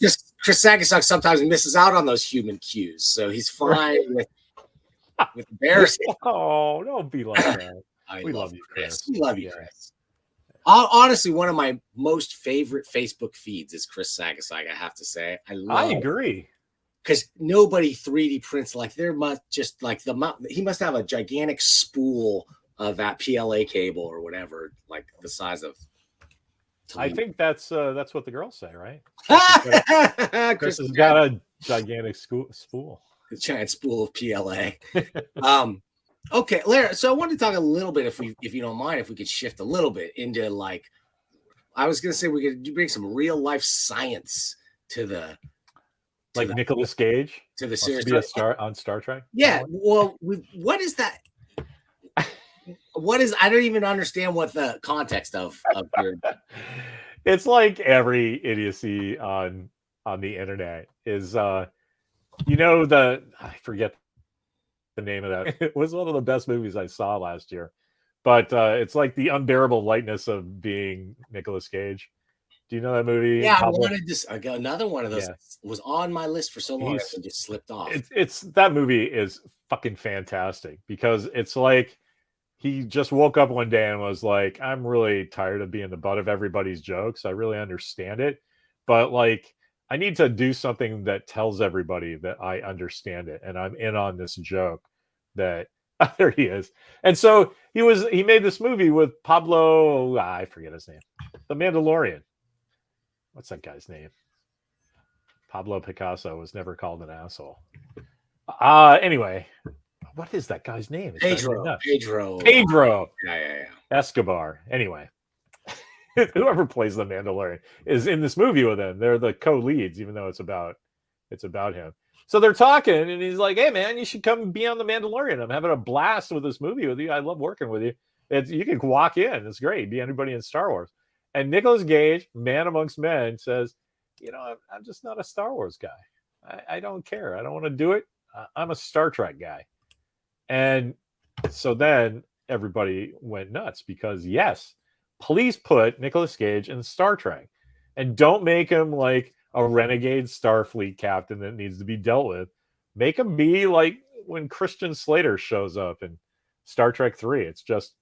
Chris Sagasaki sometimes misses out on those human cues, so he's fine with embarrassing. Oh, don't be like that. We love you, Chris. We love you, Chris. Honestly, one of my most favorite Facebook feeds is Chris Sagasaki, I have to say. I agree. Because nobody 3D prints like there must just like he must have a gigantic spool of that PLA cable or whatever, like the size of. I think that's what the girls say, right? Chris has got a gigantic spool. A giant spool of PLA. Okay, Larry. So I wanted to talk a little bit, if you don't mind, if we could shift a little bit into like, I was going to say we could bring some real life science to the. Like Nicolas Cage to the series be a star on Star Trek. Yeah. Well, what is that? what is? I don't even understand what the context of your. It's like every idiocy on the internet is. You know I forget the name of that. It was one of the best movies I saw last year, but it's like the unbearable lightness of being Nicolas Cage. Do you know that movie? Yeah, I Pablo? wanted this. Another one of those was on my list for so long, it just slipped off. It's that movie is fucking fantastic because it's like he just woke up one day and was like, I'm really tired of being the butt of everybody's jokes. I really understand it, but like I need to do something that tells everybody that I understand it and I'm in on this joke that there he is. And so he made this movie with Pablo, I forget his name, the Mandalorian. What's that guy's name? Pablo Picasso was never called an asshole. Anyway, what is that guy's name? Pedro. Yeah. Escobar. Anyway, whoever plays the Mandalorian is in this movie with him. They're the co-leads, even though it's about him. So they're talking, and he's like, "Hey, man, you should come be on the Mandalorian. I'm having a blast with this movie with you. I love working with you. You can walk in. It's great. Be anybody in Star Wars." And Nicolas Cage, man amongst men, says, I'm just not a Star Wars guy. I don't care. I don't want to do it. I'm a Star Trek guy. And so then everybody went nuts because, yes, please put Nicolas Cage in Star Trek and don't make him like a renegade Starfleet captain that needs to be dealt with. Make him be like when Christian Slater shows up in Star Trek 3. It's just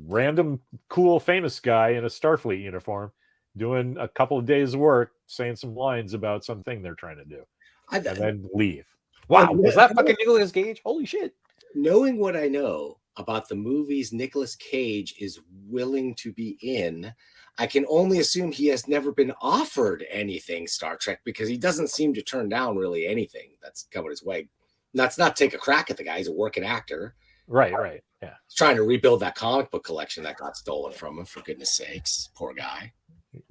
random cool famous guy in a Starfleet uniform doing a couple of days work saying some lines about something they're trying to do and then leave. Wow, was that fucking Nicolas Cage? Holy shit. Knowing what I know about the movies Nicolas Cage is willing to be in, I can only assume he has never been offered anything Star Trek because he doesn't seem to turn down really anything that's coming his way. That's not take a crack at the guy. He's a working actor. Right. Yeah. He's trying to rebuild that comic book collection that got stolen from him, for goodness sakes. Poor guy.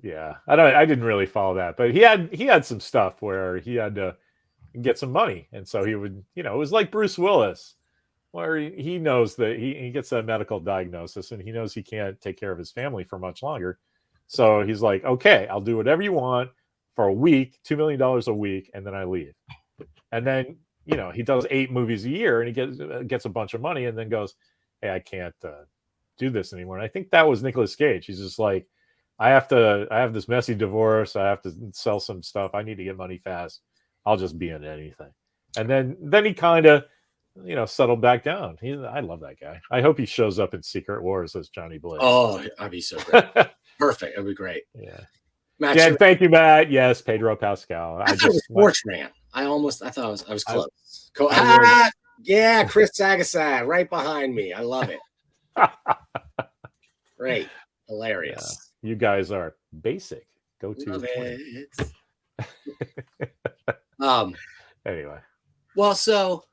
Yeah. I didn't really follow that, but he had some stuff where he had to get some money. And so he would, it was like Bruce Willis, where he knows that he gets a medical diagnosis and he knows he can't take care of his family for much longer. So he's like, okay, I'll do whatever you want for a week, $2 million a week, and then I leave. And then, he does 8 movies a year and he gets a bunch of money and then goes, hey, I can't do this anymore. And I think that was Nicolas Cage. He's just like, I have this messy divorce. I have to sell some stuff. I need to get money fast. I'll just be in anything. And then he kind of, settled back down. I love that guy. I hope he shows up in Secret Wars as Johnny Blaze. Oh, that'd be so great. Perfect. That'd be great. Yeah. Matt, yeah, thank you, Matt. Yes, Pedro Pascal. I thought it was Sportsman. I thought I was close. Yeah, Chris Sagasai right behind me. I love it. Great. Hilarious. Yeah. You guys are basic. Go to love it. Anyway. Well, so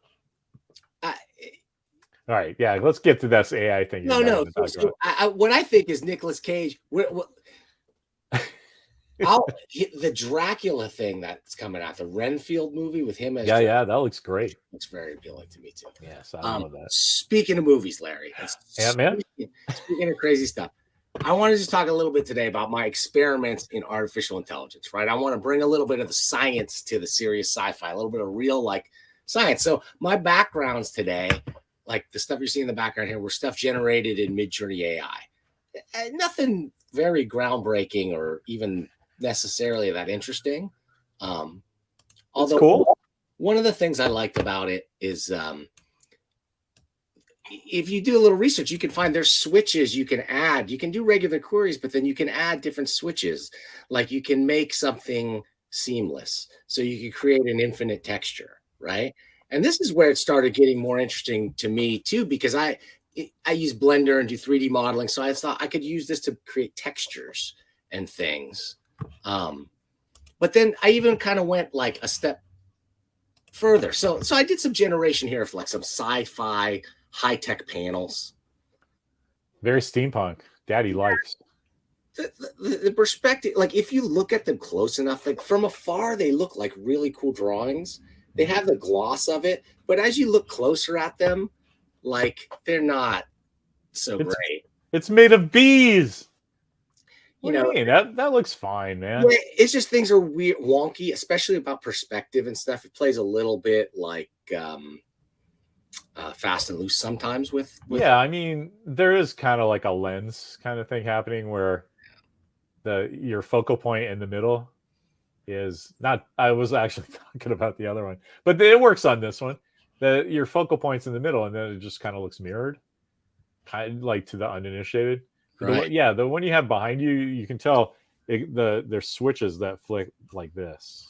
all right, yeah, let's get to this AI thing. No. So what I think is Nicolas Cage. The Dracula thing that's coming out, the Renfield movie with him as yeah, that looks great. Looks very appealing to me too. Yes, I love that. Speaking of movies, Larry, Ant-Man. Speaking of crazy stuff, I want to just talk a little bit today about my experiments in artificial intelligence. Right, I want to bring a little bit of the science to the serious sci-fi, a little bit of real science. So my backgrounds today, like the stuff you're seeing in the background here, were stuff generated in Midjourney AI. Nothing very groundbreaking or even necessarily that interesting. Although cool. One of the things I liked about it is if you do a little research, you can find there's switches you can add. You can do regular queries, but then you can add different switches. Like you can make something seamless. So you can create an infinite texture, right? And this is where it started getting more interesting to me too, because I use Blender and do 3D modeling. So I thought I could use this to create textures and things. But then I even kind of went like a step further. So I did some generation here of like some sci-fi high-tech panels. Very steampunk. Daddy likes. The perspective, like if you look at them close enough, like from afar, they look like really cool drawings. They have the gloss of it, but as you look closer at them, like they're not So It's great. it's made of bees. You What do know, you mean? That looks fine, man. yeah, it's just things are weird, wonky, especially about perspective and stuff. It plays a little bit like Fast and Loose sometimes with. Yeah, I mean, there is kind of like a lens kind of thing happening where your focal point in the middle is not. I was actually talking about the other one, but it works on this one. Your focal point's in the middle, and then it just kind of looks mirrored, kind of like to the uninitiated. Right. The one you have behind you, you can tell there's switches that flick like this.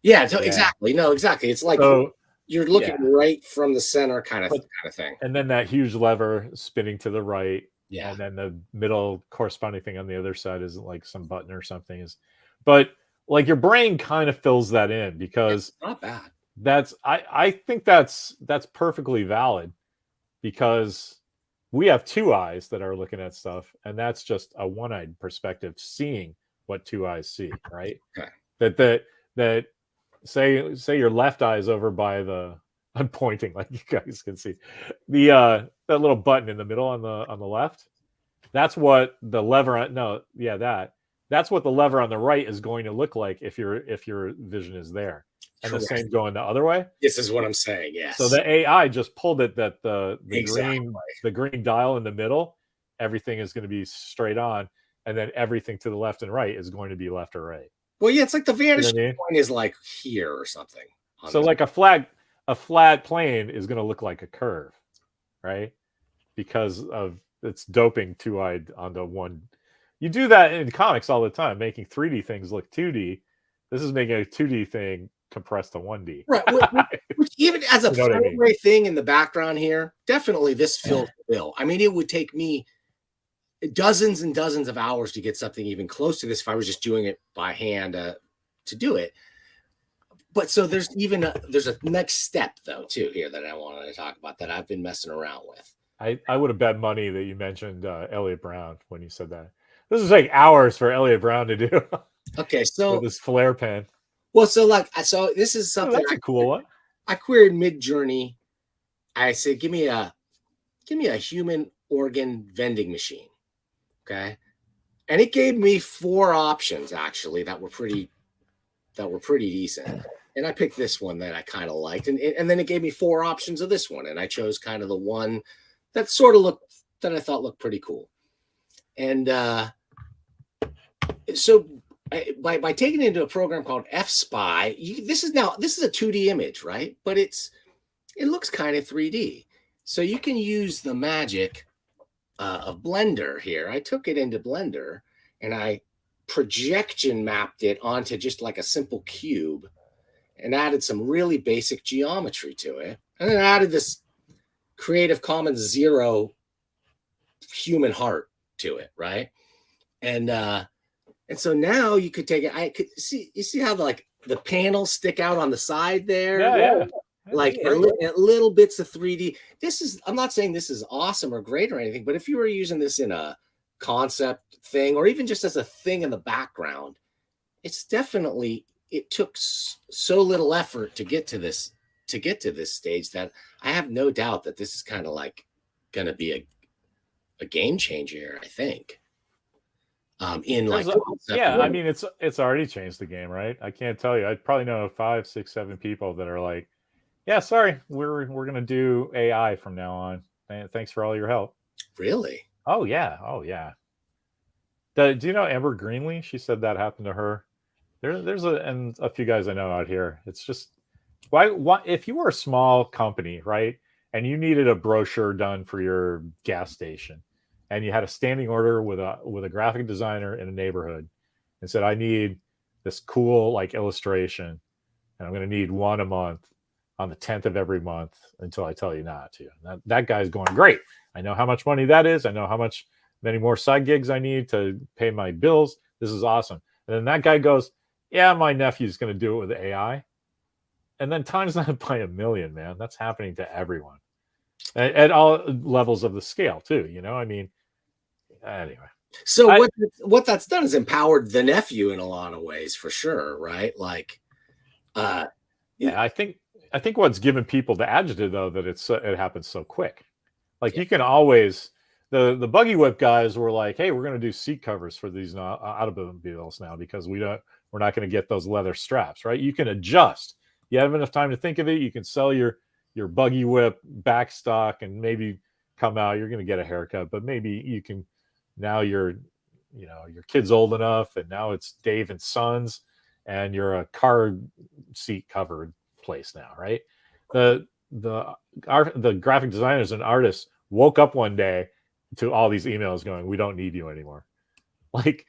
Yeah, so exactly. No, exactly. It's like So you're looking yeah, right from the center kind of thing. and then that huge lever spinning to the right, Yeah. and then the middle corresponding thing on the other side is like some button or something. But like your brain kind of fills that in because It's not bad. I think that's perfectly valid because we have two eyes that are looking at stuff, and that's just a one-eyed perspective seeing what two eyes see, right? Okay. That say your left eye is over by the I'm pointing like you guys can see the that little button in the middle on the left. That's what the lever that's what the lever on the right is going to look like if your vision is there. And Correct. the same going the other way. This is what I'm saying. Yes. So the AI just pulled it that the Exactly. green dial in the middle, everything is going to be straight on, and then everything to the left and right is going to be left or right. Well, yeah, it's like the vanishing You know what I mean? point is like here or something. So like a flat plane is going to look like a curve, right? Because of it's doping two-eyed onto one. You do that in comics all the time, making 3D things look 2D. This is making a 2D thing compressed to 1D. Right. Which even as a You know what I mean? primary thing in the background here, definitely this fills the bill. I mean, it would take me dozens and dozens of hours to get something even close to this if I was just doing it by hand to do it. But so there's a next step though too here that I wanted to talk about that I've been messing around with. I would have bet money that you mentioned Elliot Brown when you said that. This is like hours for Elliot Brown to do. Okay, so with this flare pen. Well, so this is something that's a cool one. I queried Midjourney. I said, give me a human organ vending machine. Okay. And it gave me 4 options actually that were pretty decent. And I picked this one that I kind of liked. And then it gave me 4 options of this one. And I chose kind of the one that I thought looked pretty cool. And so by taking it into a program called F-Spy, this is a 2D image, right? But it looks kind of 3D. So you can use the magic of Blender here. I took it into Blender and I projection mapped it onto just like a simple cube and added some really basic geometry to it. And then added this Creative Commons 0 human heart to it, right? And so now you could take it. I could see, you see how the panels stick out on the side there? Yeah. Like little bits of 3D. I'm not saying this is awesome or great or anything, but if you were using this in a concept thing or even just as a thing in the background, it took so little effort to get to this stage that I have no doubt that this is kind of like going to be a game changer, I think. I mean, it's already changed the game, right? I can't tell you. I probably know 5, 6, 7 people that are like, yeah, sorry, we're gonna do AI from now on. Thanks for all your help. Really? Oh yeah. Do you know Amber Greenlee? She said that happened to her. There's a few guys I know out here. It's just why if you were a small company, right, and you needed a brochure done for your gas station, and you had a standing order with a graphic designer in a neighborhood, and said, I need this cool like illustration, and I'm going to need one a month on the 10th of every month until I tell you not to. That guy's going, great. I know how much money that is. I know how many more side gigs I need to pay my bills. This is awesome. And then that guy goes, yeah, my nephew's going to do it with AI. And then times that by a million, man. That's happening to everyone at all levels of the scale too. I mean, anyway. So what that's done is empowered the nephew in a lot of ways, for sure, right? Like, yeah, I think what's given people the adjective though that it happens so quick. Like you can always the buggy whip guys were like, hey, we're going to do seat covers for these automobiles now because we're not going to get those leather straps, right? You can adjust. You have enough time to think of it. You can sell your buggy whip back stock and maybe come out. You're going to get a haircut, but maybe you can now your kid's old enough, and now it's Dave and Sons, and you're a car seat covered place now, right? The graphic designers and artists woke up one day to all these emails going, we don't need you anymore. Like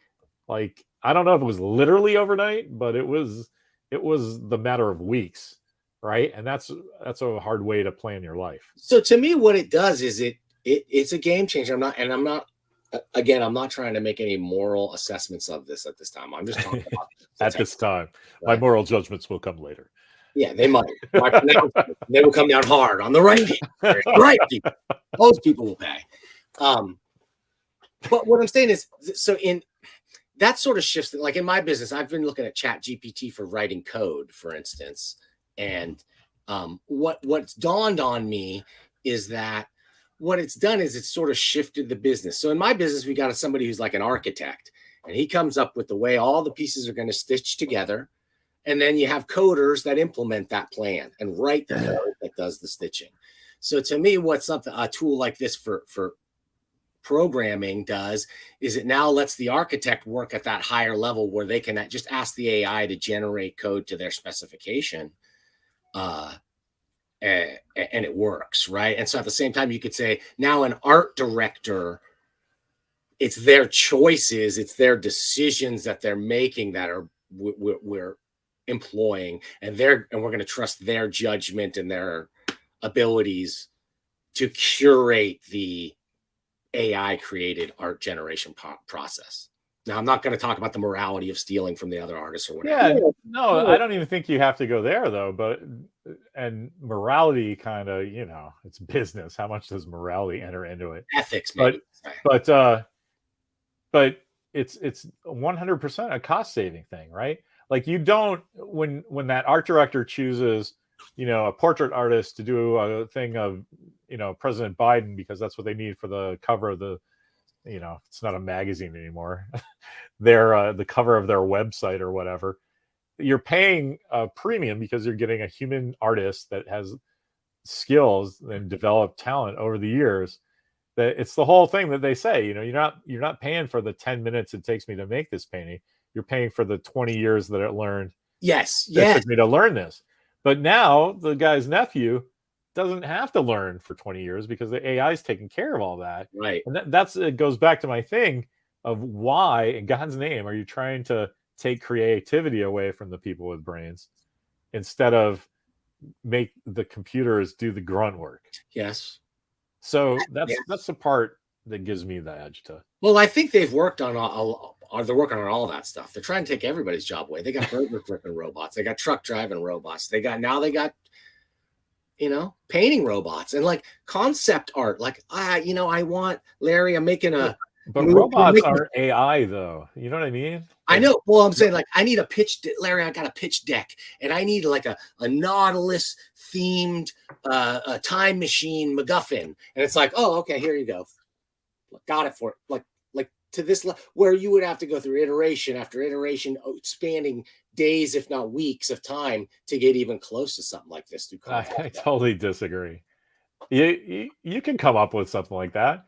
I don't know if it was literally overnight, but it was the matter of weeks, right? And that's a hard way to plan your life. So to me, what it does is it's a game changer. I'm not trying to make any moral assessments of this at this time. I'm just talking about at this time. Right. My moral judgments will come later. Yeah, they might. They will come down hard on the right people. Right people. Those people will pay. But what I'm saying is, so in that sort of shifts, like in my business, I've been looking at Chat GPT for writing code, for instance. And what's dawned on me is that what it's done is it's sort of shifted the business. So in my business, we got somebody who's like an architect, and he comes up with the way all the pieces are going to stitch together. And then you have coders that implement that plan and write the code that does the stitching. So to me, what a tool like this for programming does is it now lets the architect work at that higher level where they can just ask the AI to generate code to their specification. And it works, right? And so at the same time, you could say now an art director, it's their choices, it's their decisions that they're making that are we're employing, and we're going to trust their judgment and their abilities to curate the AI created art generation process. Now, I'm not going to talk about the morality of stealing from the other artists or whatever. Yeah, no, I don't even think you have to go there though. And morality kind of, it's business. How much does morality enter into it? Ethics, maybe. But it's 100% a cost saving thing, right? Like you don't, when that art director chooses, a portrait artist to do a thing of, President Biden, because that's what they need for the cover of the, it's not a magazine anymore. They're the cover of their website or whatever. You're paying a premium because you're getting a human artist that has skills and developed talent over the years. That it's the whole thing that they say, you're not paying for the 10 minutes it takes me to make this painting. You're paying for the 20 years that it learned. Yes. It took me to learn this. But now the guy's nephew doesn't have to learn for 20 years because the AI is taking care of all that. Right. And it goes back to my thing of why, in God's name, are you trying to take creativity away from the people with brains instead of make the computers do the grunt work? Yes. So that's the part that gives me the edge to. Well, I think they've worked on they're working on all that stuff. They're trying to take everybody's job away. They got burger flipping robots. They got truck driving robots. They got painting robots and like concept art. Like, I want Larry, I'm making a. But robots aren't AI though. You know what I mean? I know. Well, I'm saying like I need a Larry, I got a pitch deck and I need like a Nautilus themed a time machine MacGuffin. And it's like, oh, okay, here you go. Got it for it. Like to this where you would have to go through iteration after iteration, spanning days, if not weeks of time to get even close to something like this. I totally disagree. You can come up with something like that.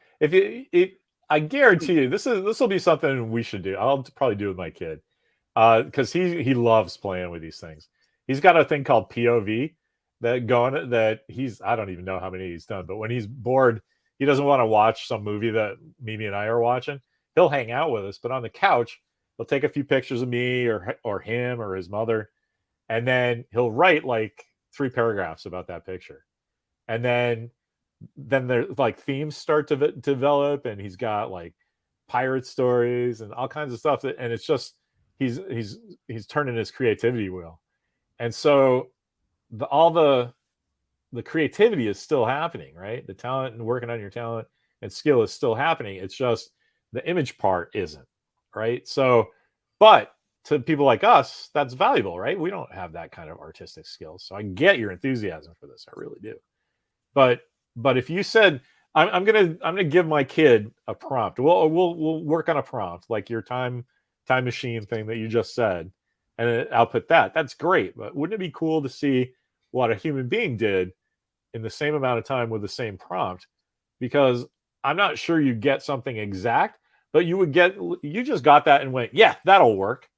I guarantee you, this will be something we should do. I'll probably do with my kid because he loves playing with these things. He's got a thing called POV that I don't even know how many he's done, but when he's bored, he doesn't want to watch some movie that Mimi and I are watching. He'll hang out with us, but on the couch, he'll take a few pictures of me or him or his mother, and then he'll write like 3 paragraphs about that picture, and then there's like themes start to develop, and he's got like pirate stories and all kinds of stuff and it's just he's turning his creativity wheel, and so all the creativity is still happening, right? The talent and working on your talent and skill is still happening. It's just the image part isn't, right? So, but to people like us, that's valuable, right? We don't have that kind of artistic skills. So I get your enthusiasm for this. I really do. But if you said, I'm gonna give my kid a prompt. We'll work on a prompt like your time machine thing that you just said, and output that. That's great. But wouldn't it be cool to see what a human being did in the same amount of time with the same prompt? Because I'm not sure you get something exact, but you just got that and went, yeah, that'll work.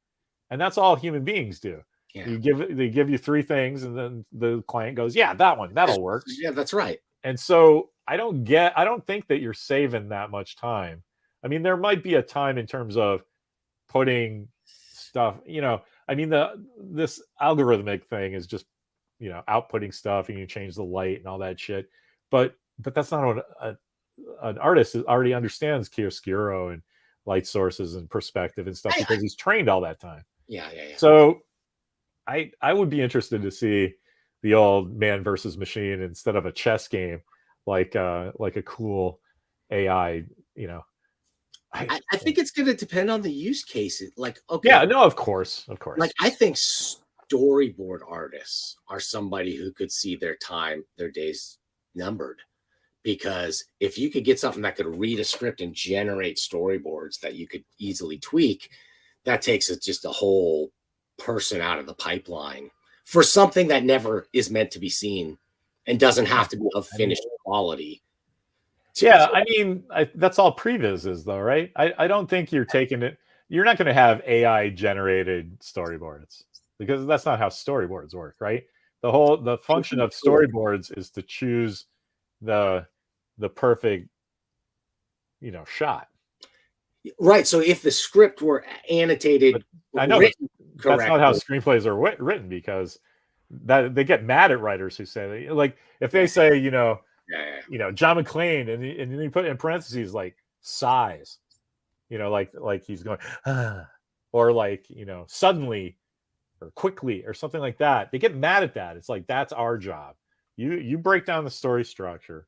And that's all human beings do. Yeah. They give you 3 things, and then the client goes, yeah, that'll work. Yeah, that's right. And so I don't think that you're saving that much time. I mean, there might be a time in terms of putting stuff, I mean, this algorithmic thing is just, outputting stuff, and you change the light and all that shit. But that's not what an artist already understands chiaroscuro and light sources and perspective and stuff, because he's trained all that time. Yeah. So I would be interested to see the old man versus machine instead of a chess game, like a cool AI. I think it's going to depend on the use cases. Like, okay, yeah, no, of course. Like, I think storyboard artists are somebody who could see their days numbered, because if you could get something that could read a script and generate storyboards that you could easily tweak, that takes just a whole person out of the pipeline for something that never is meant to be seen and doesn't have to be of finished quality. Yeah, I mean, that's all previs is, though, right? I don't think you're taking it. You're not going to have AI generated storyboards, because that's not how storyboards work, right? The function of storyboards is to choose the perfect, shot. Right. So if the script were annotated, I know that's not how screenplays are written, because that they get mad at writers who say, like, if they say, John McClane, and then you put in parentheses like size, like he's going, or like, suddenly or quickly or something like that. They get mad at that. It's like, that's our job. You break down the story structure.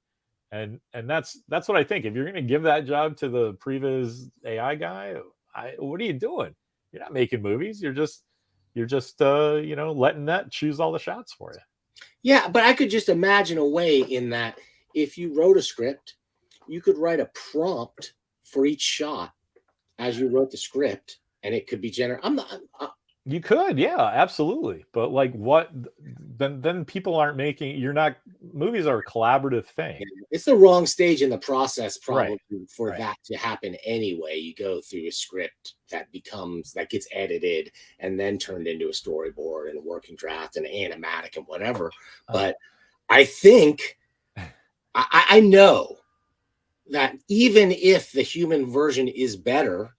And that's what I think. If you're going to give that job to the previs AI guy, what are you doing? You're not making movies. You're just letting that choose all the shots for you. Yeah, but I could just imagine a way in that if you wrote a script, you could write a prompt for each shot as you wrote the script, and it could be generated. You could, yeah, absolutely. But like, what? Then people aren't making. Movies are a collaborative thing. It's the wrong stage in the process, probably, right. for that to happen anyway. You go through a script that gets edited and then turned into a storyboard and a working draft and animatic and whatever. But I think I know that even if the human version is better,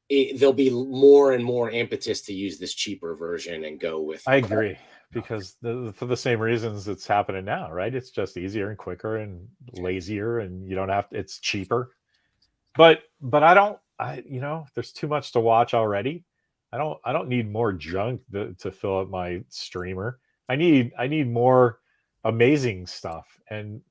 there'll be more and more impetus to use this cheaper version and go with. I agree, because for the same reasons it's happening now, right? It's just easier and quicker and lazier, and you don't have to, it's cheaper. But there's too much to watch already. I don't need more junk to fill up my streamer. I need more amazing stuff, and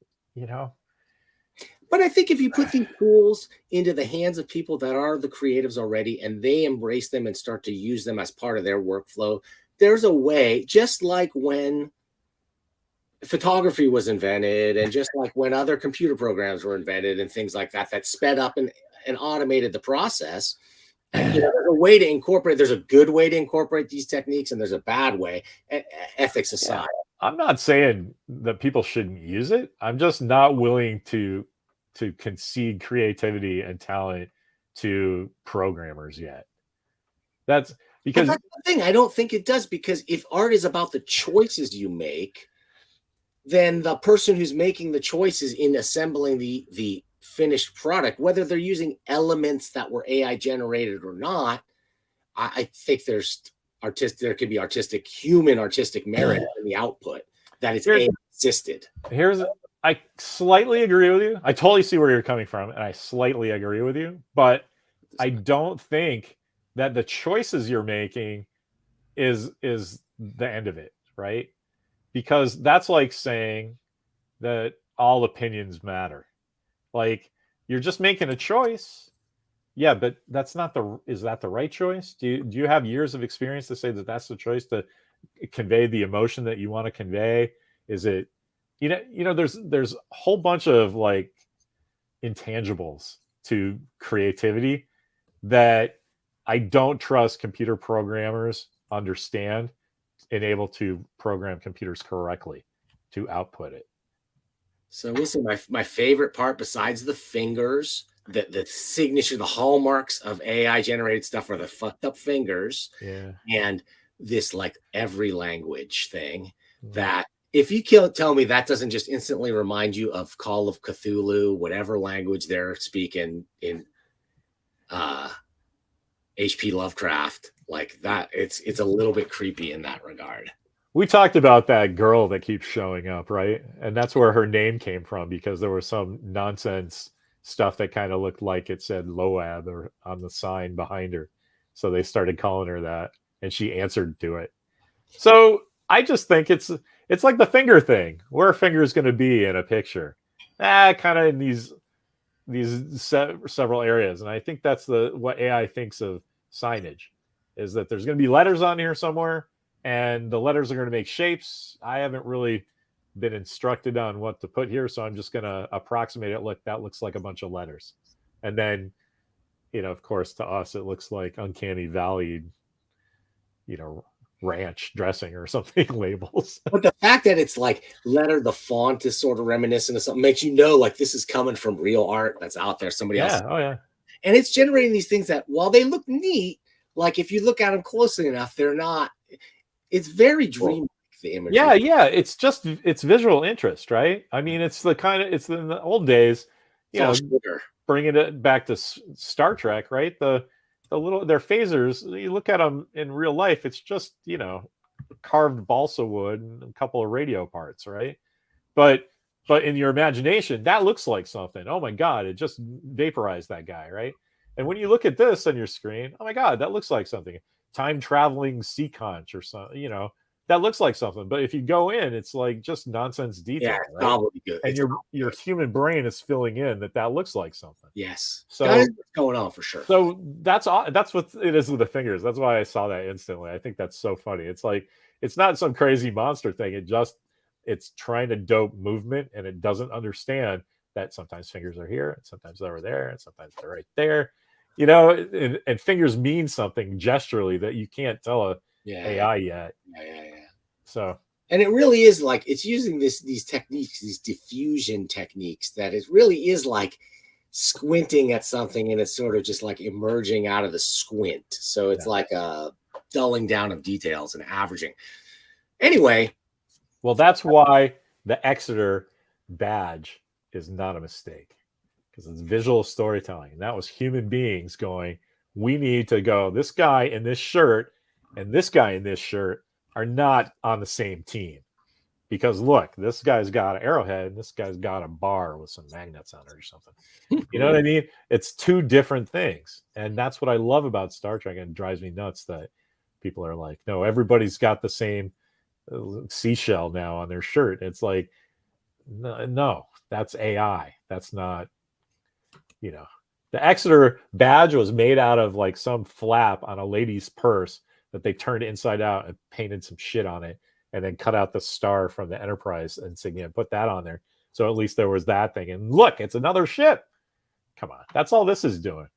But I think if you put these tools into the hands of people that are the creatives already, and they embrace them and start to use them as part of their workflow, there's a way, just like when photography was invented, and just like when other computer programs were invented and things like that, that sped up and automated the process. There's a way to incorporate. There's a good way to incorporate these techniques, and there's a bad way, ethics aside. I'm not saying that people shouldn't use it. I'm just not willing to concede creativity and talent to programmers yet. That's because that's the thing. I don't think it does, because if art is about the choices you make, then the person who's making the choices in assembling the finished product, whether they're using elements that were AI generated or not, I think there could be human artistic merit in the output that is AI assisted. I slightly agree with you. I totally see where you're coming from, and I slightly agree with you. But I don't think that the choices you're making is the end of it, right? Because that's like saying that all opinions matter. Like, you're just making a choice. Yeah, but that's not is that the right choice? Do you have years of experience to say that that's the choice to convey the emotion that you want to convey? Is it there's a whole bunch of like intangibles to creativity that I don't trust computer programmers understand and able to program computers correctly to output it. So we'll see. My favorite part, besides the fingers, the signature, the hallmarks of AI generated stuff are the fucked up fingers. Yeah. And this like every language thing that if you tell me that doesn't just instantly remind you of Call of Cthulhu, whatever language they're speaking in H.P. Lovecraft, like that, it's a little bit creepy in that regard. We talked about that girl that keeps showing up, right? And that's where her name came from, because there was some nonsense stuff that kind of looked like it said Loab or on the sign behind her. So they started calling her that, and she answered to it. So I just think it's like the finger thing. Where a finger is going to be in a picture, kind of in these several areas. And I think that's what AI thinks of signage, is that there's going to be letters on here somewhere, and the letters are going to make shapes. I haven't really been instructed on what to put here, so I'm just going to approximate it. Look, that looks like a bunch of letters. And then, of course, to us, it looks like Uncanny Valley, ranch dressing or something labels. But the fact that it's like the font is sort of reminiscent of something makes like this is coming from real art that's out there. Somebody else. Oh, yeah. And it's generating these things that, while they look neat, like if you look at them closely enough, they're not. It's very dreamlike, the image. Yeah. It's visual interest, right? I mean, it's in the old days, bringing it back to Star Trek, right? Their phasers, you look at them in real life, it's just, carved balsa wood and a couple of radio parts, right? But in your imagination, that looks like something. Oh my God, it just vaporized that guy, right? And when you look at this on your screen, oh my God, that looks like something. Time traveling sea conch or something, that looks like something. But if you go in, it's like just nonsense detail. Yeah, right? probably good. And your human brain is filling in that looks like something. Yes. So that's what's going on for sure. So that's what it is with the fingers. That's why I saw that instantly. I think that's so funny. It's like, it's not some crazy monster thing. It's trying to dope movement, and it doesn't understand that sometimes fingers are here and sometimes they're there and sometimes they're right there. And fingers mean something gesturally that you can't tell AI yet. Yeah. So, and it really is like it's using these techniques, these diffusion techniques, that it really is like squinting at something, and it's sort of just like emerging out of the squint. So it's like a dulling down of details and averaging. Anyway. Well, that's why the Exeter badge is not a mistake, because it's visual storytelling. And that was human beings going, we need to go, this guy in this shirt and this guy in this shirt are not on the same team. Because look, this guy's got an arrowhead and this guy's got a bar with some magnets on it or something. You know what I mean? It's two different things. And that's what I love about Star Trek, and it drives me nuts that people are like, no, everybody's got the same seashell now on their shirt. It's like, no, that's AI. That's not, the Exeter badge was made out of like some flap on a lady's purse that they turned inside out and painted some shit on it, and then cut out the star from the Enterprise insignia and put that on there. So at least there was that thing. And look, it's another ship. Come on. That's all this is doing.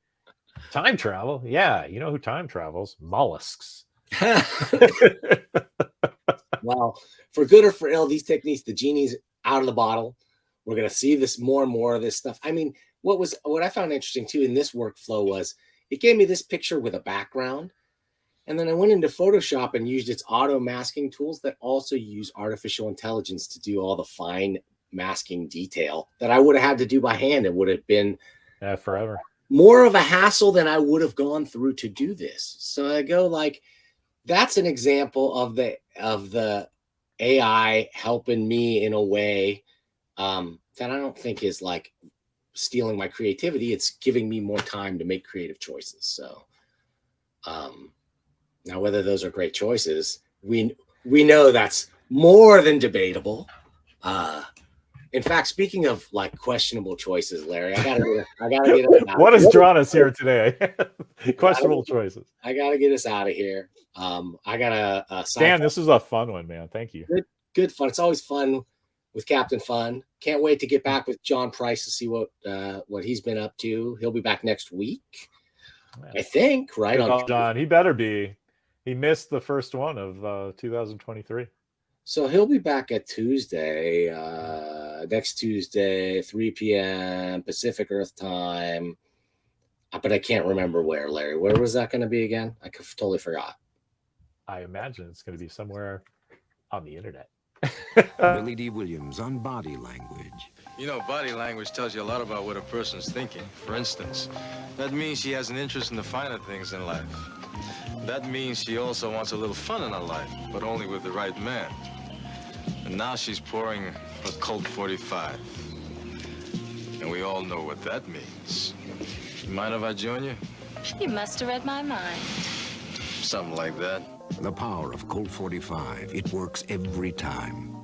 Time travel. Yeah. You know who time travels? Mollusks. Well, for good or for ill, these techniques, the genie's out of the bottle. We're going to see this more and more of this stuff. I mean, what I found interesting too in this workflow was it gave me this picture with a background. And then I went into Photoshop and used its auto masking tools that also use artificial intelligence to do all the fine masking detail that I would have had to do by hand. It would have been forever more of a hassle than I would have gone through to do this. So I go like, that's an example of the AI helping me in a way that I don't think is like stealing my creativity. It's giving me more time to make creative choices. So now whether those are great choices, we know that's more than debatable. In fact, speaking of like questionable choices, Larry, I gotta get what has drawn us here today? Questionable choices. I gotta get us out of here. I gotta Dan, this is a fun one, man. Thank you. Good fun. It's always fun with Captain Fun. Can't wait to get back with John Price to see what he's been up to. He'll be back next week, I think, right? On John, he better be. He missed the first one of 2023. So he'll be back at Tuesday, next Tuesday, 3 p.m. Pacific Earth time. But I can't remember where, Larry. Where was that going to be again? I totally forgot. I imagine it's going to be somewhere on the internet. Billy D. Williams on body language. You know, body language tells you a lot about what a person's thinking. For instance, that means she has an interest in the finer things in life. That means she also wants a little fun in her life, but only with the right man. And now she's pouring a Colt 45. And we all know what that means. You mind if I join you? You must have read my mind. Something like that. The power of Colt 45. It works every time.